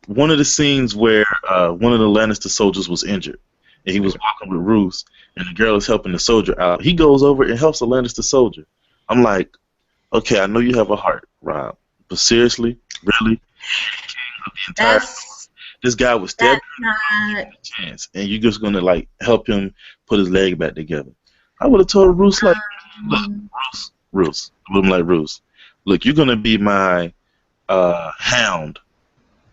one of the scenes where one of the Lannister soldiers was injured, and he was walking with Roose, and the girl is helping the soldier out. He goes over and helps the Lannister soldier. I'm like, okay, I know you have a heart, Rob, but seriously, really, king of the entire this guy was stabbed not chance, and you're just gonna like help him put his leg back together. I would have told Roose, like, look, Roose, I would have been like, Roose, look, you're gonna be my hound.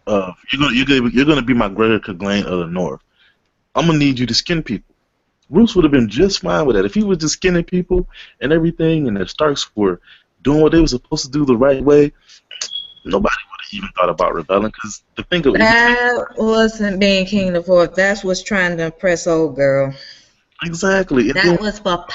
You're gonna be my Gregor Clegane of the North. I'm gonna need you to skin people. Roose would have been just fine with that if he was just skinning people and everything, and the Starks were doing what they were supposed to do the right way. Nobody would have even thought about rebelling, because the thing of that wasn't being king of the fourth. That was trying to impress old girl. exactly. And That then, was for.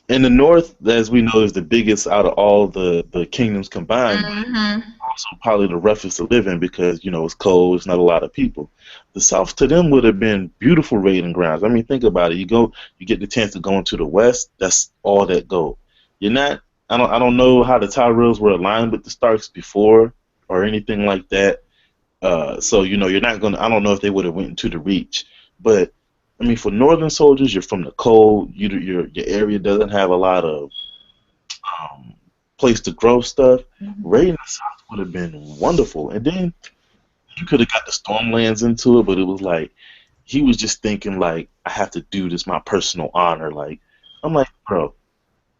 in the North, as we know, is the biggest out of all the kingdoms combined. Mm-hmm. Also probably the roughest to live in, because it's cold, it's not a lot of people. The South to them would have been beautiful raiding grounds. I mean, think about it. You get the chance to go into the West. That's all that go. You're not. I don't know how the Tyrells were aligned with the Starks before or anything like that. So you're not gonna. I don't know if they would have went into the Reach, but I mean, for Northern soldiers, you're from the cold. Your area doesn't have a lot of place to grow stuff. Mm-hmm. Raiding the South would have been wonderful, and then you could have got the Stormlands into it, but it was like he was just thinking like, I have to do this, my personal honor. Like, I'm like, bro,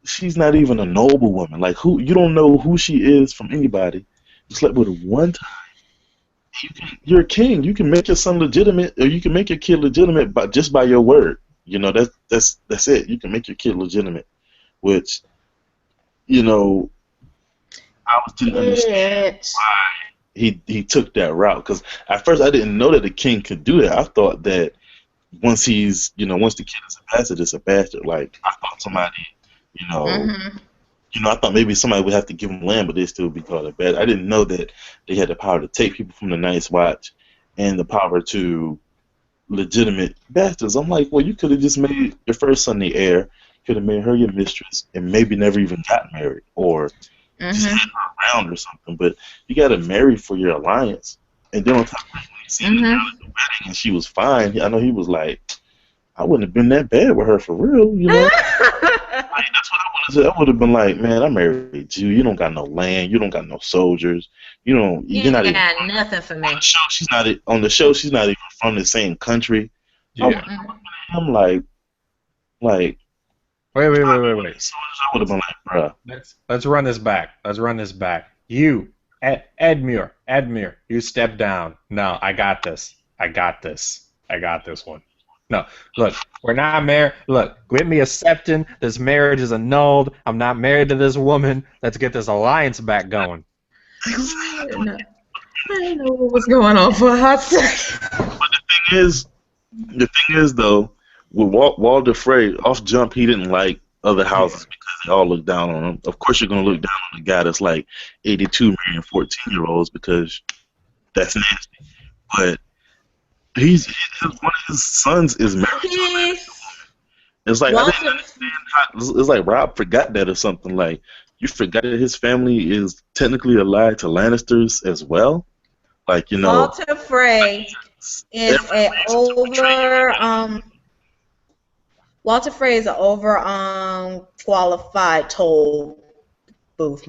she's not even a noble woman. Like, you don't know who she is from anybody. You slept with her one time. You're a king. You can make your son legitimate, or you can make your kid legitimate just by your word. That's it. You can make your kid legitimate, which I didn't understand why he took that route. Because at first I didn't know that the king could do that. I thought that once the kid is a bastard, it's a bastard. Like, I thought somebody, Mm-hmm. I thought maybe somebody would have to give them land, but they'd still be called a bastard. I didn't know that they had the power to take people from the Night's Watch and the power to legitimate bastards. I'm like, well, you could have just made your first son the heir, could have made her your mistress, and maybe never even got married, or just had her around or something. But you got to marry for your alliance. And then on top of that, when you see the girl at the wedding and she was fine, I know he was like, I wouldn't have been that bad with her for real, Like, that's what I would have said. I would have been like, man, I married you. You don't got no land. You don't got no soldiers. You're not even got nothing for me. on the show. She's not even from the same country. Yeah. I'm like, Wait. I would have been like, bruh. Let's run this back. You, Edmure, you step down. No, I got this one. No, look, we're not married. Look, get me a septon. This marriage is annulled. I'm not married to this woman. Let's get this alliance back going. I don't know. I didn't know what was going on for a hot second. But the thing is though, with Walder Frey, off jump, he didn't like other houses because they all look down on him. Of course, you're gonna look down on the guy that's like 82 marrying 14-year-olds because that's nasty. But one of his sons is married. It's like I didn't understand how. It's like Rob forgot that or something. Like you forgot that his family is technically allied to Lannisters as well. Like Walter Frey is Walter Frey is an qualified toll booth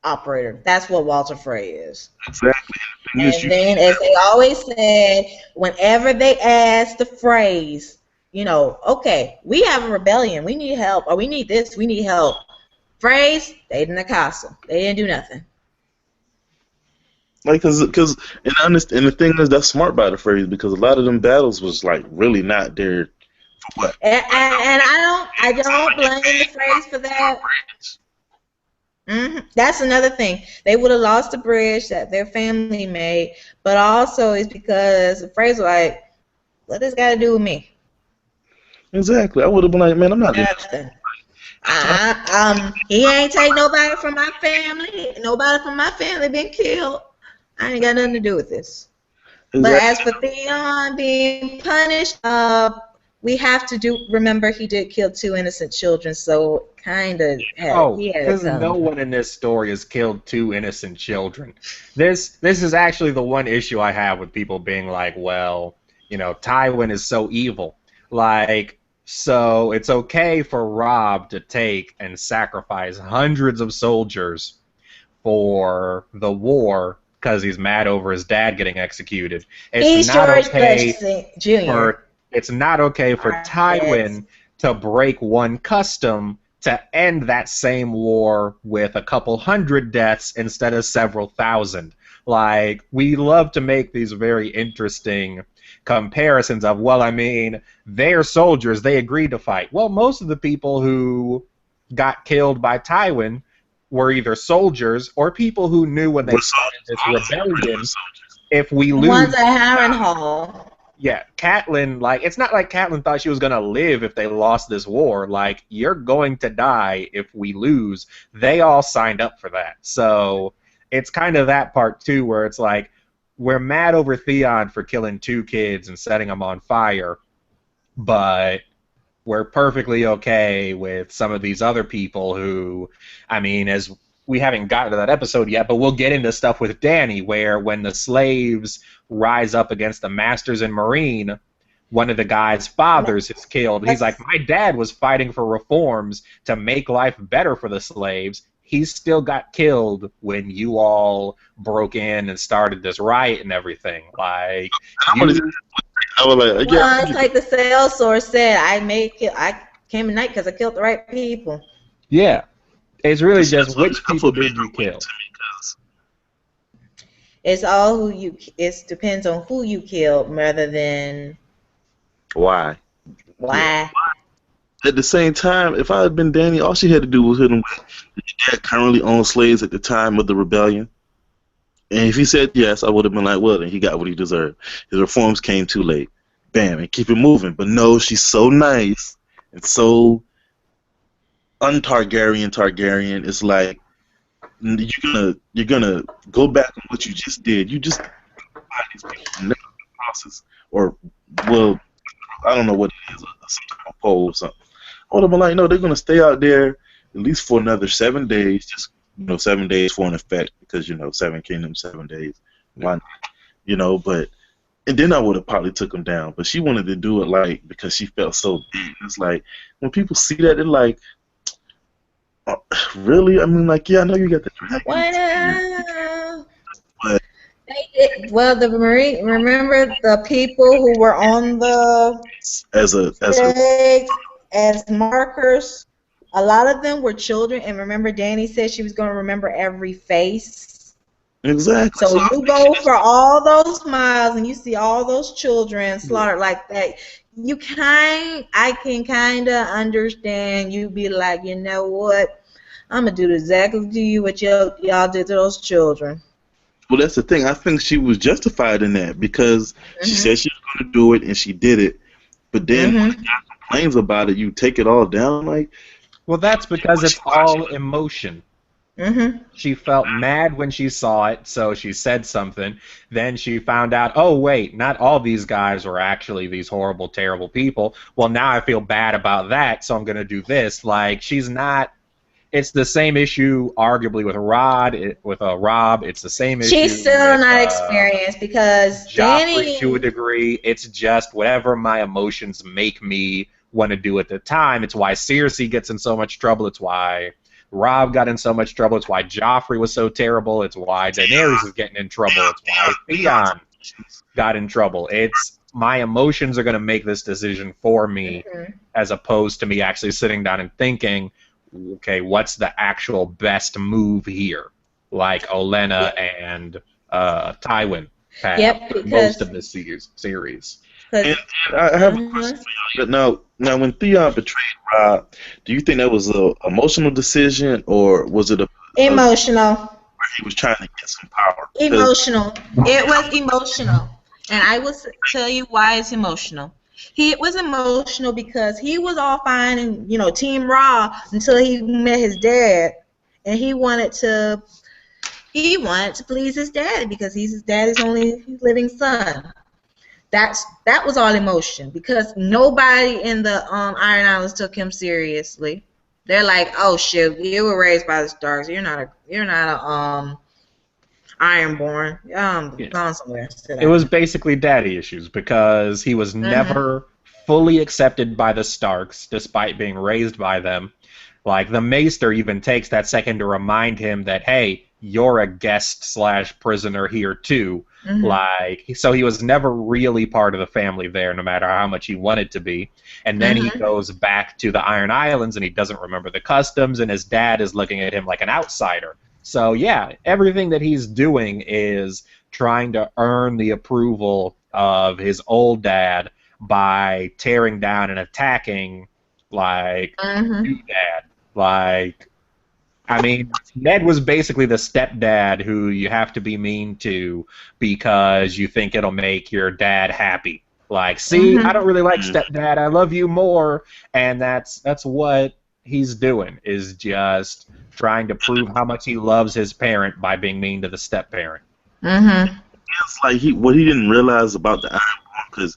operator. That's what Walter Frey is. Exactly. And then, as they always said, whenever they ask the phrase, okay, we have a rebellion, we need help, or we need this, we need help. Phrase, they didn't castle. They didn't do nothing. Like, and the thing is, that's smart by the phrase because a lot of them battles was like really not there for what. And I don't blame the phrase for that. That's another thing. They would have lost the bridge that their family made, but also it's because the phrase was like, what does got to do with me? Exactly. I would have been like, man, I'm not nothing. He ain't take nobody from my family. Nobody from my family been killed. I ain't got nothing to do with this. Exactly. But as for Theon being punished, we have to remember he did kill 2 innocent children, so kind of because no one in this story has killed 2 innocent children. This is actually the one issue I have with people being like, well, Tywin is so evil. Like, so it's okay for Robb to take and sacrifice hundreds of soldiers for the war because he's mad over his dad getting executed. It's not okay for Tywin to break one custom to end that same war with a couple hundred deaths instead of several thousand. Like, we love to make these very interesting comparisons of, well, I mean, they're soldiers, they agreed to fight. Well, most of the people who got killed by Tywin were either soldiers or people who knew when they started this rebellion, if we lose... One's at Harrenhal. Yeah, Catelyn, like, it's not like Catelyn thought she was going to live if they lost this war. Like, you're going to die if we lose. They all signed up for that. So it's kind of that part, too, where it's like, we're mad over Theon for killing 2 kids and setting them on fire, but we're perfectly okay with some of these other people who, I mean, as we haven't gotten to that episode yet, but we'll get into stuff with Dany, where when the slaves rise up against the masters in Meereen, one of the guy's fathers is killed. He's like, my dad was fighting for reforms to make life better for the slaves. He still got killed when you all broke in and started this riot and everything. Like, it's like the sales source said, I came at night because I killed the right people. Yeah. It's really just which people did you kill. It's all who you. It depends on who you killed, rather than why. Why? At the same time, if I had been Dany, all she had to do was hit him with, did your dad currently own slaves at the time of the rebellion? And if he said yes, I would have been like, well, then he got what he deserved. His reforms came too late. Bam, and keep it moving. But no, she's so nice and so un-Targaryen. It's like, you're gonna go back on what you just did. You just buy these people in the process, or well, I don't know what it is, some type of poll or something. I would have been like, no, they're gonna stay out there at least for another 7 days. Just 7 days for an effect because 7 Kingdoms, 7 days. Why not? But and then I would have probably took them down. But she wanted to do it like because she felt so big. It's like when people see that, they're like, really? I mean, like, yeah, I know you got the dragon. But well, the Marine. Remember the people who were on the as markers. A lot of them were children, and remember, Dany said she was going to remember every face. Exactly. So you go for all those miles and you see all those children slaughtered like that. I can kind of understand you be like, you know what? I'm gonna do exactly to you what y'all did to those children. Well, that's the thing. I think she was justified in that because she Mhm. said she was going to do it and she did it. But then when the Mhm. guy complains about it, you take it all down. Like, Well, that's because it's all emotion. Mhm. She felt mad when she saw it, so she said something. Then she found out, oh, wait, not all these guys were actually these horrible, terrible people. Well, now I feel bad about that, so I'm going to do this. Like, she's not. It's the same issue, arguably, with Rob. It's the same issue She's still with not experienced because Joffrey to a Danny. degree. It's just whatever my emotions make me want to do at the time. It's why Cersei gets in so much trouble. It's why Rob got in so much trouble. It's why Joffrey was so terrible. It's why Daenerys is getting in trouble. It's why Theon got in trouble. It's my emotions are going to make this decision for me Mhm. as opposed to me actually sitting down and thinking, okay, what's the actual best move here? Like Olenna and Tywin have Yep, for most because of the series. and, because and I have a question for y'all. Now, when Theon betrayed Rob, do you think that was an emotional decision or was it because emotional. he was trying to get some power? Because Emotional. It was emotional. And I will tell you why it's emotional. He was emotional because he was all fine and, Team Raw until he met his dad. And he wanted to please his daddy because he's his daddy's only living son. That was all emotion because nobody in the Iron Islands took him seriously. They're like, oh shit, you were raised by the Starks. You're not a Ironborn. Yeah. Gone somewhere. Sit It was down. basically daddy issues because he was Mhm. never fully accepted by the Starks despite being raised by them. Like the Maester even takes that second to remind him that, hey, you're a guest slash prisoner here too. Mhm. Like, so he was never really part of the family there, no matter how much he wanted to be. And then he Mhm. goes back to the Iron Islands and he doesn't remember the customs, and his dad is looking at him like an outsider. So yeah, everything that he's doing is trying to earn the approval of his old dad by tearing down and attacking like new Mhm. dad. Like, I mean, Ned was basically the stepdad who you have to be mean to because you think it'll make your dad happy. Like, see, I don't Mhm. really like stepdad. I love you more, and that's what he's doing is just trying to prove how much he loves his parent by being mean to the step parent. Mhm. it's like what he didn't realize about the Ironborn, because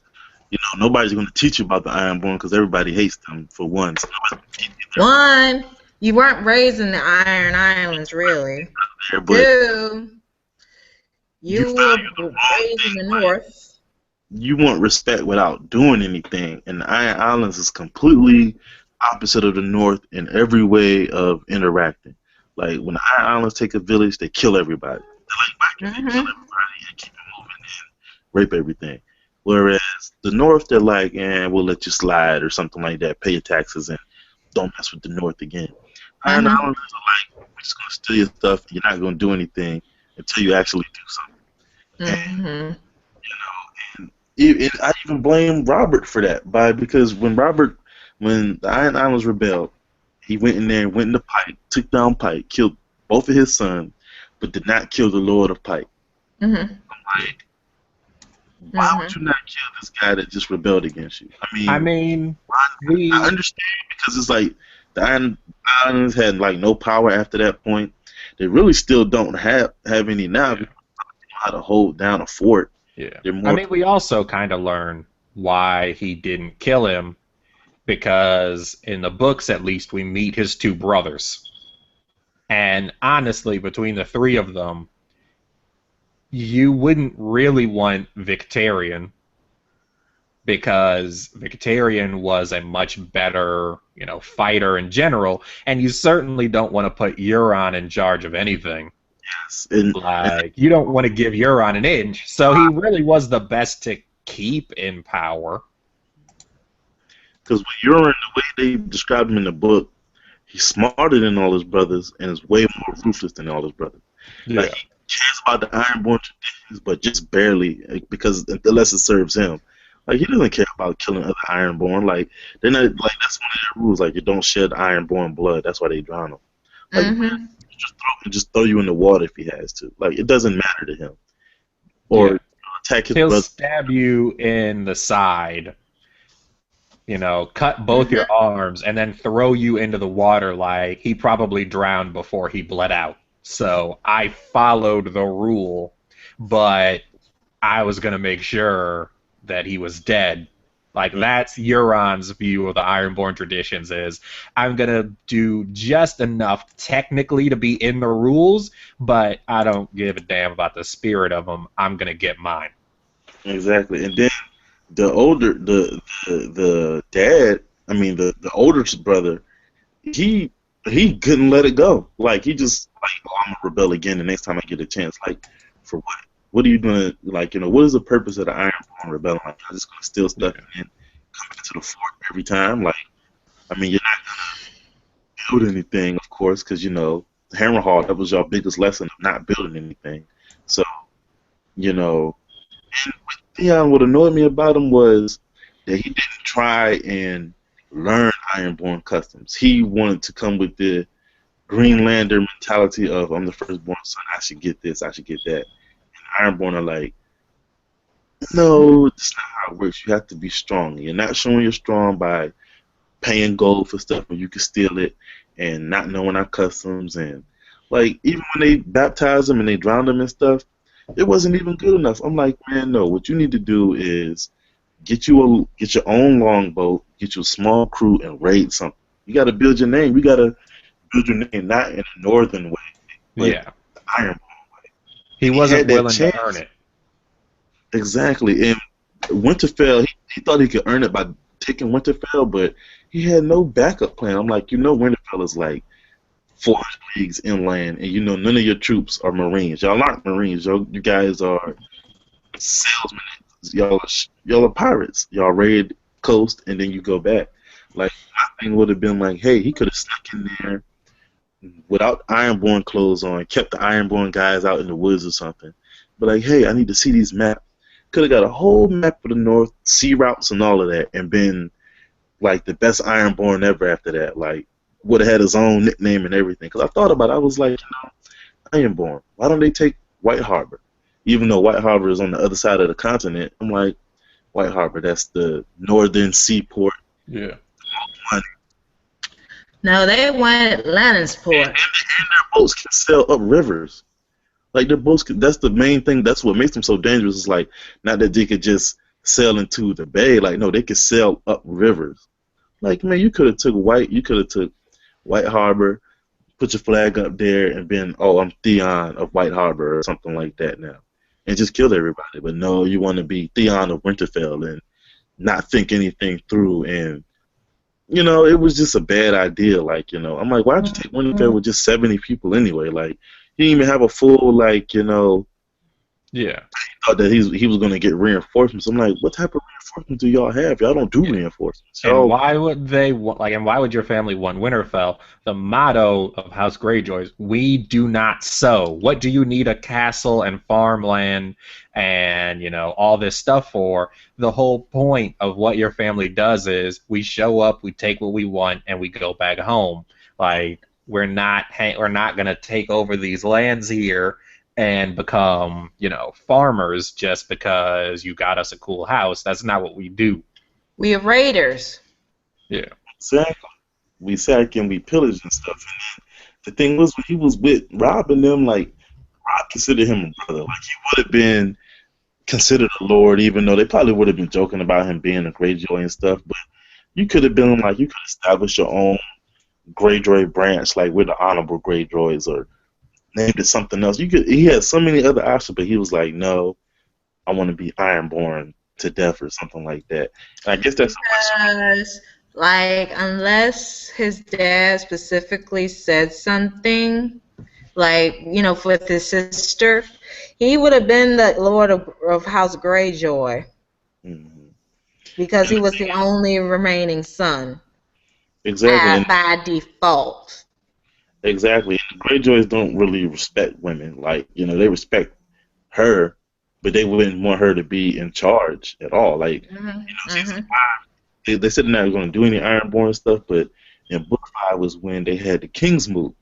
nobody's going to teach you about the Ironborn because everybody hates them for one. So nobody's going to teach you One, you weren't raised in the Iron Islands, really. there, but Two, you you were value the wrong raised in the thing. Like, North. you want respect without doing anything, and the Iron Islands is completely opposite of the North in every way of interacting. Like when the Iron Islands take a village, they kill everybody. They're like Vikings, they kill Mhm. everybody and keep it moving and rape everything. Whereas the North, they're like, we'll let you slide or something like that. Pay your taxes and don't mess with the North again. Iron Mhm. Islanders are like, we're just gonna steal your stuff. You're not gonna do anything until you actually do something. Mhm. I even blame Robert for that, because when the Iron Islands rebelled, he went in there and went into Pike, took down Pike, killed both of his sons, but did not kill the Lord of Pike. Mhm. Like, why would Mhm. you not kill this guy that just rebelled against you? I I mean, mean, I we understand because it's like the Iron Islands had like no power after that point. They really still don't have any now yeah. because they know how to hold down a fort. Yeah. They're I more. mean, we also kind of learn why he didn't kill him because in the books, at least, we meet his two brothers. And honestly, between the three of them, you wouldn't really want Victarion because Victarion was a much better, fighter in general, and you certainly don't want to put Euron in charge of anything. And Like, you don't want to give Euron an inch, so he really was the best to keep in power. because when you're in the way they describe him in the book, he's smarter than all his brothers and is way more ruthless than all his brothers. Like Yeah. he cares about the Ironborn traditions, but just barely, because unless it serves him. Like, he doesn't care about killing other Ironborn. Like, they're not, like, that's one of their rules. Like, you don't shed Ironborn blood. That's why they drown him. Like, Mm-hmm. just throw you in the water if he has to. Like, it doesn't matter to him. Or Yeah. attack his He'll brother. stab you in the side, cut both your arms, and then throw you into the water like he probably drowned before he bled out. So I followed the rule, but I was going to make sure that he was dead. Like, that's Euron's view of the Ironborn traditions is, I'm going to do just enough technically to be in the rules, but I don't give a damn about the spirit of them. I'm going to get mine. Exactly. And then the dad, I mean the older brother, he couldn't let it go. Like, he just like, oh, I'm gonna rebel again the next time I get a chance. Like, for what? What are you doing? Like, what is the purpose of the Ironborn rebelling? Like, I'm just gonna steal stuff and come back to the fort every time. Like, I mean, you're not gonna build anything, of course, because Hammerhall, that was your biggest lesson of not building anything. So, and with Theon, what annoyed me about him was that he didn't try and learn Ironborn customs. He wanted to come with the Greenlander mentality of, I'm the firstborn son, I should get this, I should get that. And Ironborn are like, no, that's not how it works. You have to be strong. You're not showing you're strong by paying gold for stuff when you can steal it and not knowing our customs. And, like, even when they baptized him and they drowned him and stuff, it wasn't even good enough. I'm like, man, no. What you need to do is get your own longboat, get you a small crew, and raid something. You got to build your name. You got to build your name not in a northern way, but Yeah. the Ironborn way. He wasn't willing to earn it. Exactly. And Winterfell, he thought he could earn it by taking Winterfell, but he had no backup plan. I'm like, Winterfell is like 400 leagues inland, and none of your troops are Marines. Y'all aren't Marines. You guys are salesmen. Y'all are pirates. Y'all raid coast, and then you go back. Like, my thing would have been like, hey, he could have snuck in there without Ironborn clothes on, kept the Ironborn guys out in the woods or something. But like, hey, I need to see these maps. Could have got a whole map of the North, sea routes and all of that, and been like the best Ironborn ever after that. Like, would have had his own nickname and everything. Because I thought about it, I was like, Ironborn, why don't they take White Harbor? Even though White Harbor is on the other side of the continent, I'm like, White Harbor, that's the northern seaport. Yeah. No, they wanted Lannisport. And their boats can sail up rivers. Like, their boats that's the main thing. That's what makes them so dangerous. Is like, not that they could just sail into the bay. Like, no, they could sail up rivers. Like, man, you could have took White Harbor, put your flag up there, and been, oh, I'm Theon of White Harbor or something like that now, and just killed everybody. But no, you want to be Theon of Winterfell and not think anything through. And it was just a bad idea. Like, I'm like, why'd you take Winterfell with just 70 people anyway? Like, he didn't even have a full, like, Yeah. thought that he was going to get reinforcements. I'm like, what type of reinforcements do y'all have? Y'all don't do reinforcements. And why would and why would your family want Winterfell? The motto of House Greyjoy is, we do not sow. What do you need a castle and farmland and, all this stuff for? The whole point of what your family does is, we show up, we take what we want, and we go back home. Like, we're not going to take over these lands here and become, farmers just because you got us a cool house. That's not what we do. We are raiders. Yeah. Exactly. We sack and we pillage and stuff. And then the thing was, when he was with Rob and them, like, Rob considered him a brother. Like, he would have been considered a lord, even though they probably would have been joking about him being a Greyjoy and stuff. But you could have been like, you could establish your own Greyjoy branch, like we're the honorable Greyjoys, or named it something else. He had so many other options, but he was like, no, I want to be Ironborn to death or something like that. And I guess that's because, like, unless his dad specifically said something, like, with his sister, he would have been the Lord of House Greyjoy. Mm-hmm. Because he was the only remaining son. Exactly. By default. Exactly. And the Greyjoys don't really respect women. Like, they respect her, but they wouldn't want her to be in charge at all. Like, Mm-hmm. season 5, they said they're not going to do any Ironborn stuff, but in book 5 was when they had the King's Moot.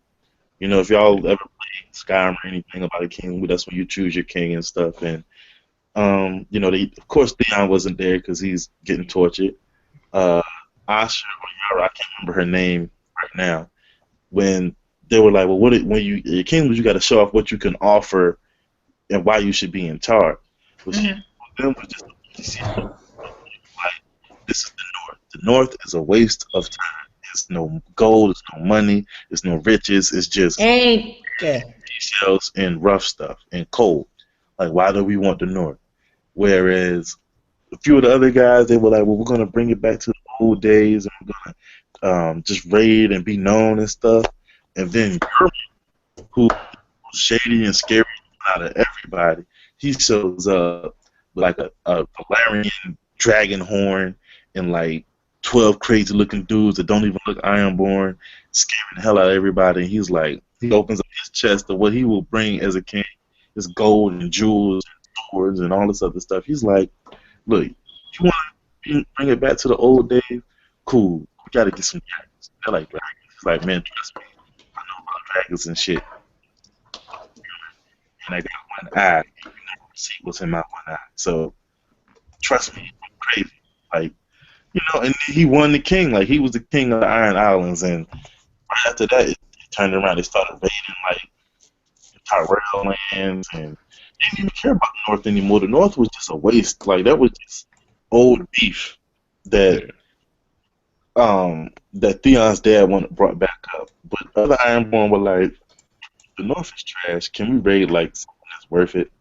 If y'all ever played Skyrim or anything about a King, that's when you choose your king and stuff. And, of course, Theon wasn't there because he's getting tortured. Asha or Yara, I can't remember her name right now, when they were like, well, when your kingdoms, you got to show off what you can offer and why you should be in charge. Well, them was just like, this is the North. The North is a waste of time. There's no gold, there's no money, there's no riches. It's just shells and rough stuff and cold. Like, why do we want the North? Whereas a few of the other guys, they were like, well, we're going to bring it back to the old days, and we're going to just raid and be known and stuff. And then Euron, who was shady and scary out of everybody, he shows up with like a Valerian dragon horn and like 12 crazy looking dudes that don't even look Ironborn, scaring the hell out of everybody. And he's like, he opens up his chest of what he will bring as a king, his gold and jewels and swords and all this other stuff. He's like, look, you want to bring it back to the old days? Cool. We got to get some dragons. They're like dragons. He's like, man, trust me. I know about dragons and shit. And I got one eye. You never see what's in my one eye. So, trust me, I'm crazy. Like, and he won the king. Like, he was the king of the Iron Islands. And right after that, it turned around. They started raiding, like, the Tyrell lands. And they didn't even care about the North anymore. The North was just a waste. Like, that was just old beef that that Theon's dad brought back up. But other Ironborn were like, the North is trash. Can we raid like something that's worth it?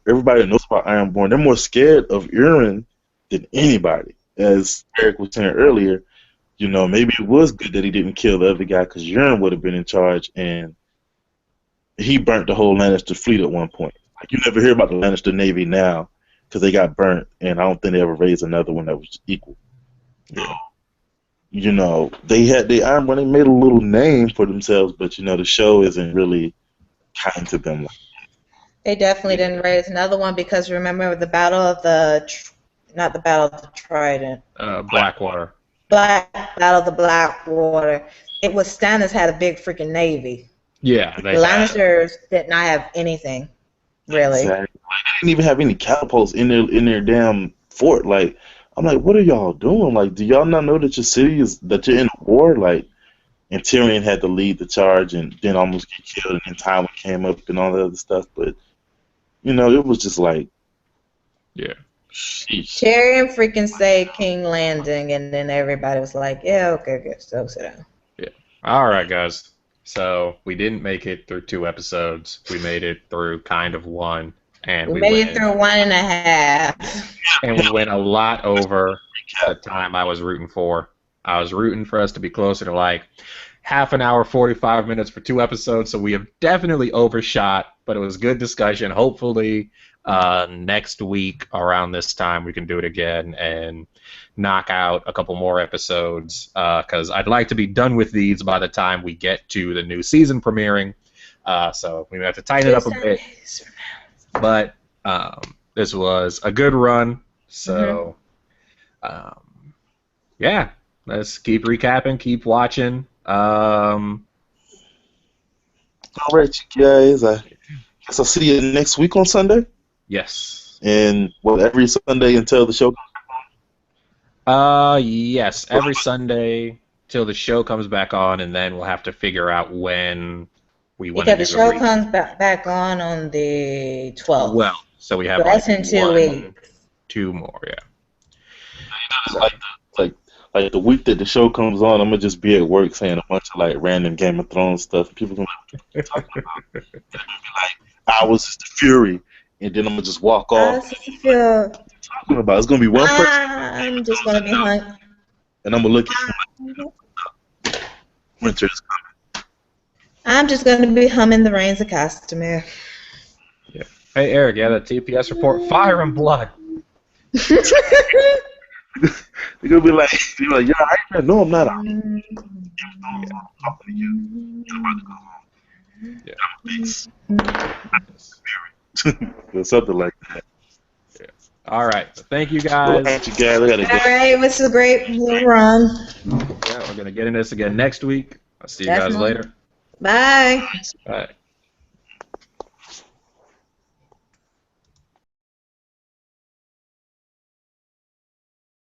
Everybody that knows about Ironborn, they're more scared of Euron than anybody. As Eric was saying earlier, maybe it was good that he didn't kill the other guy because Euron would have been in charge, and he burnt the whole Lannister fleet at one point. Like, you never hear about the Lannister Navy now because they got burnt, and I don't think they ever raised another one that was equal. Yeah. Ironborn, they made a little name for themselves, but the show isn't really kind to them. They definitely didn't raise another one because remember the Battle of not the Battle of the Trident. Blackwater. Battle of the Blackwater. It was Stannis had a big freaking navy. Yeah. The Lannisters did not have anything, really. Exactly. Like, they didn't even have any catapults in their damn fort. Like, I'm like, what are y'all doing? Like, do y'all not know that that you're in a war? Like, and Tyrion had to lead the charge and then almost get killed, and then Tywin came up and all that other stuff. But, it was just like, yeah. Sheesh. Tyrion freaking saved King Landing, and then everybody was like, yeah, okay, so sit down. Yeah. All right, guys. So we didn't make it through 2 episodes. We made it through kind of 1. And we made it through 1.5. And we went a lot over the time I was rooting for. I was rooting for us to be closer to like half an hour, 45 minutes for 2 episodes. So we have definitely overshot, but it was good discussion. Hopefully next week around this time we can do it again and knock out a couple more episodes because I'd like to be done with these by the time we get to the new season premiering. So we have to tighten it up a bit. But this was a good run, so yeah, let's keep recapping, keep watching. All right, you guys. I guess I'll see you next week on Sunday. Yes. And every Sunday until the show comes back on? Yes, every Sunday till the show comes back on, and then we'll have to figure out when we want to do the show comes back on the 12th. Well, so we have so that's in 2 weeks. 2 more, yeah. Like the week that the show comes on, I'm gonna just be at work saying a bunch of like random Game of Thrones stuff. People gonna be like, what are you talking about? It's gonna be like, "Ours is the Fury," and then I'm gonna just walk off. What are you talking about? It's gonna be one person. I'm just gonna be hung. And I'm gonna look at you like, winter is coming. I'm just gonna be humming the Rains of Castamere. Yeah. Hey Eric, yeah, that TPS report, Fire and Blood. They're gonna be like, "Yeah, I ain't no, I'm not out." Talking to you. You're about to go home. Yeah. Or something like that. Yeah. All right. Thank you Well, guys. thank you guys. I gotta All go. right, this is a great little run. Yeah, we're gonna get in this again next week. I'll see you guys Definitely. later. Bye. All right.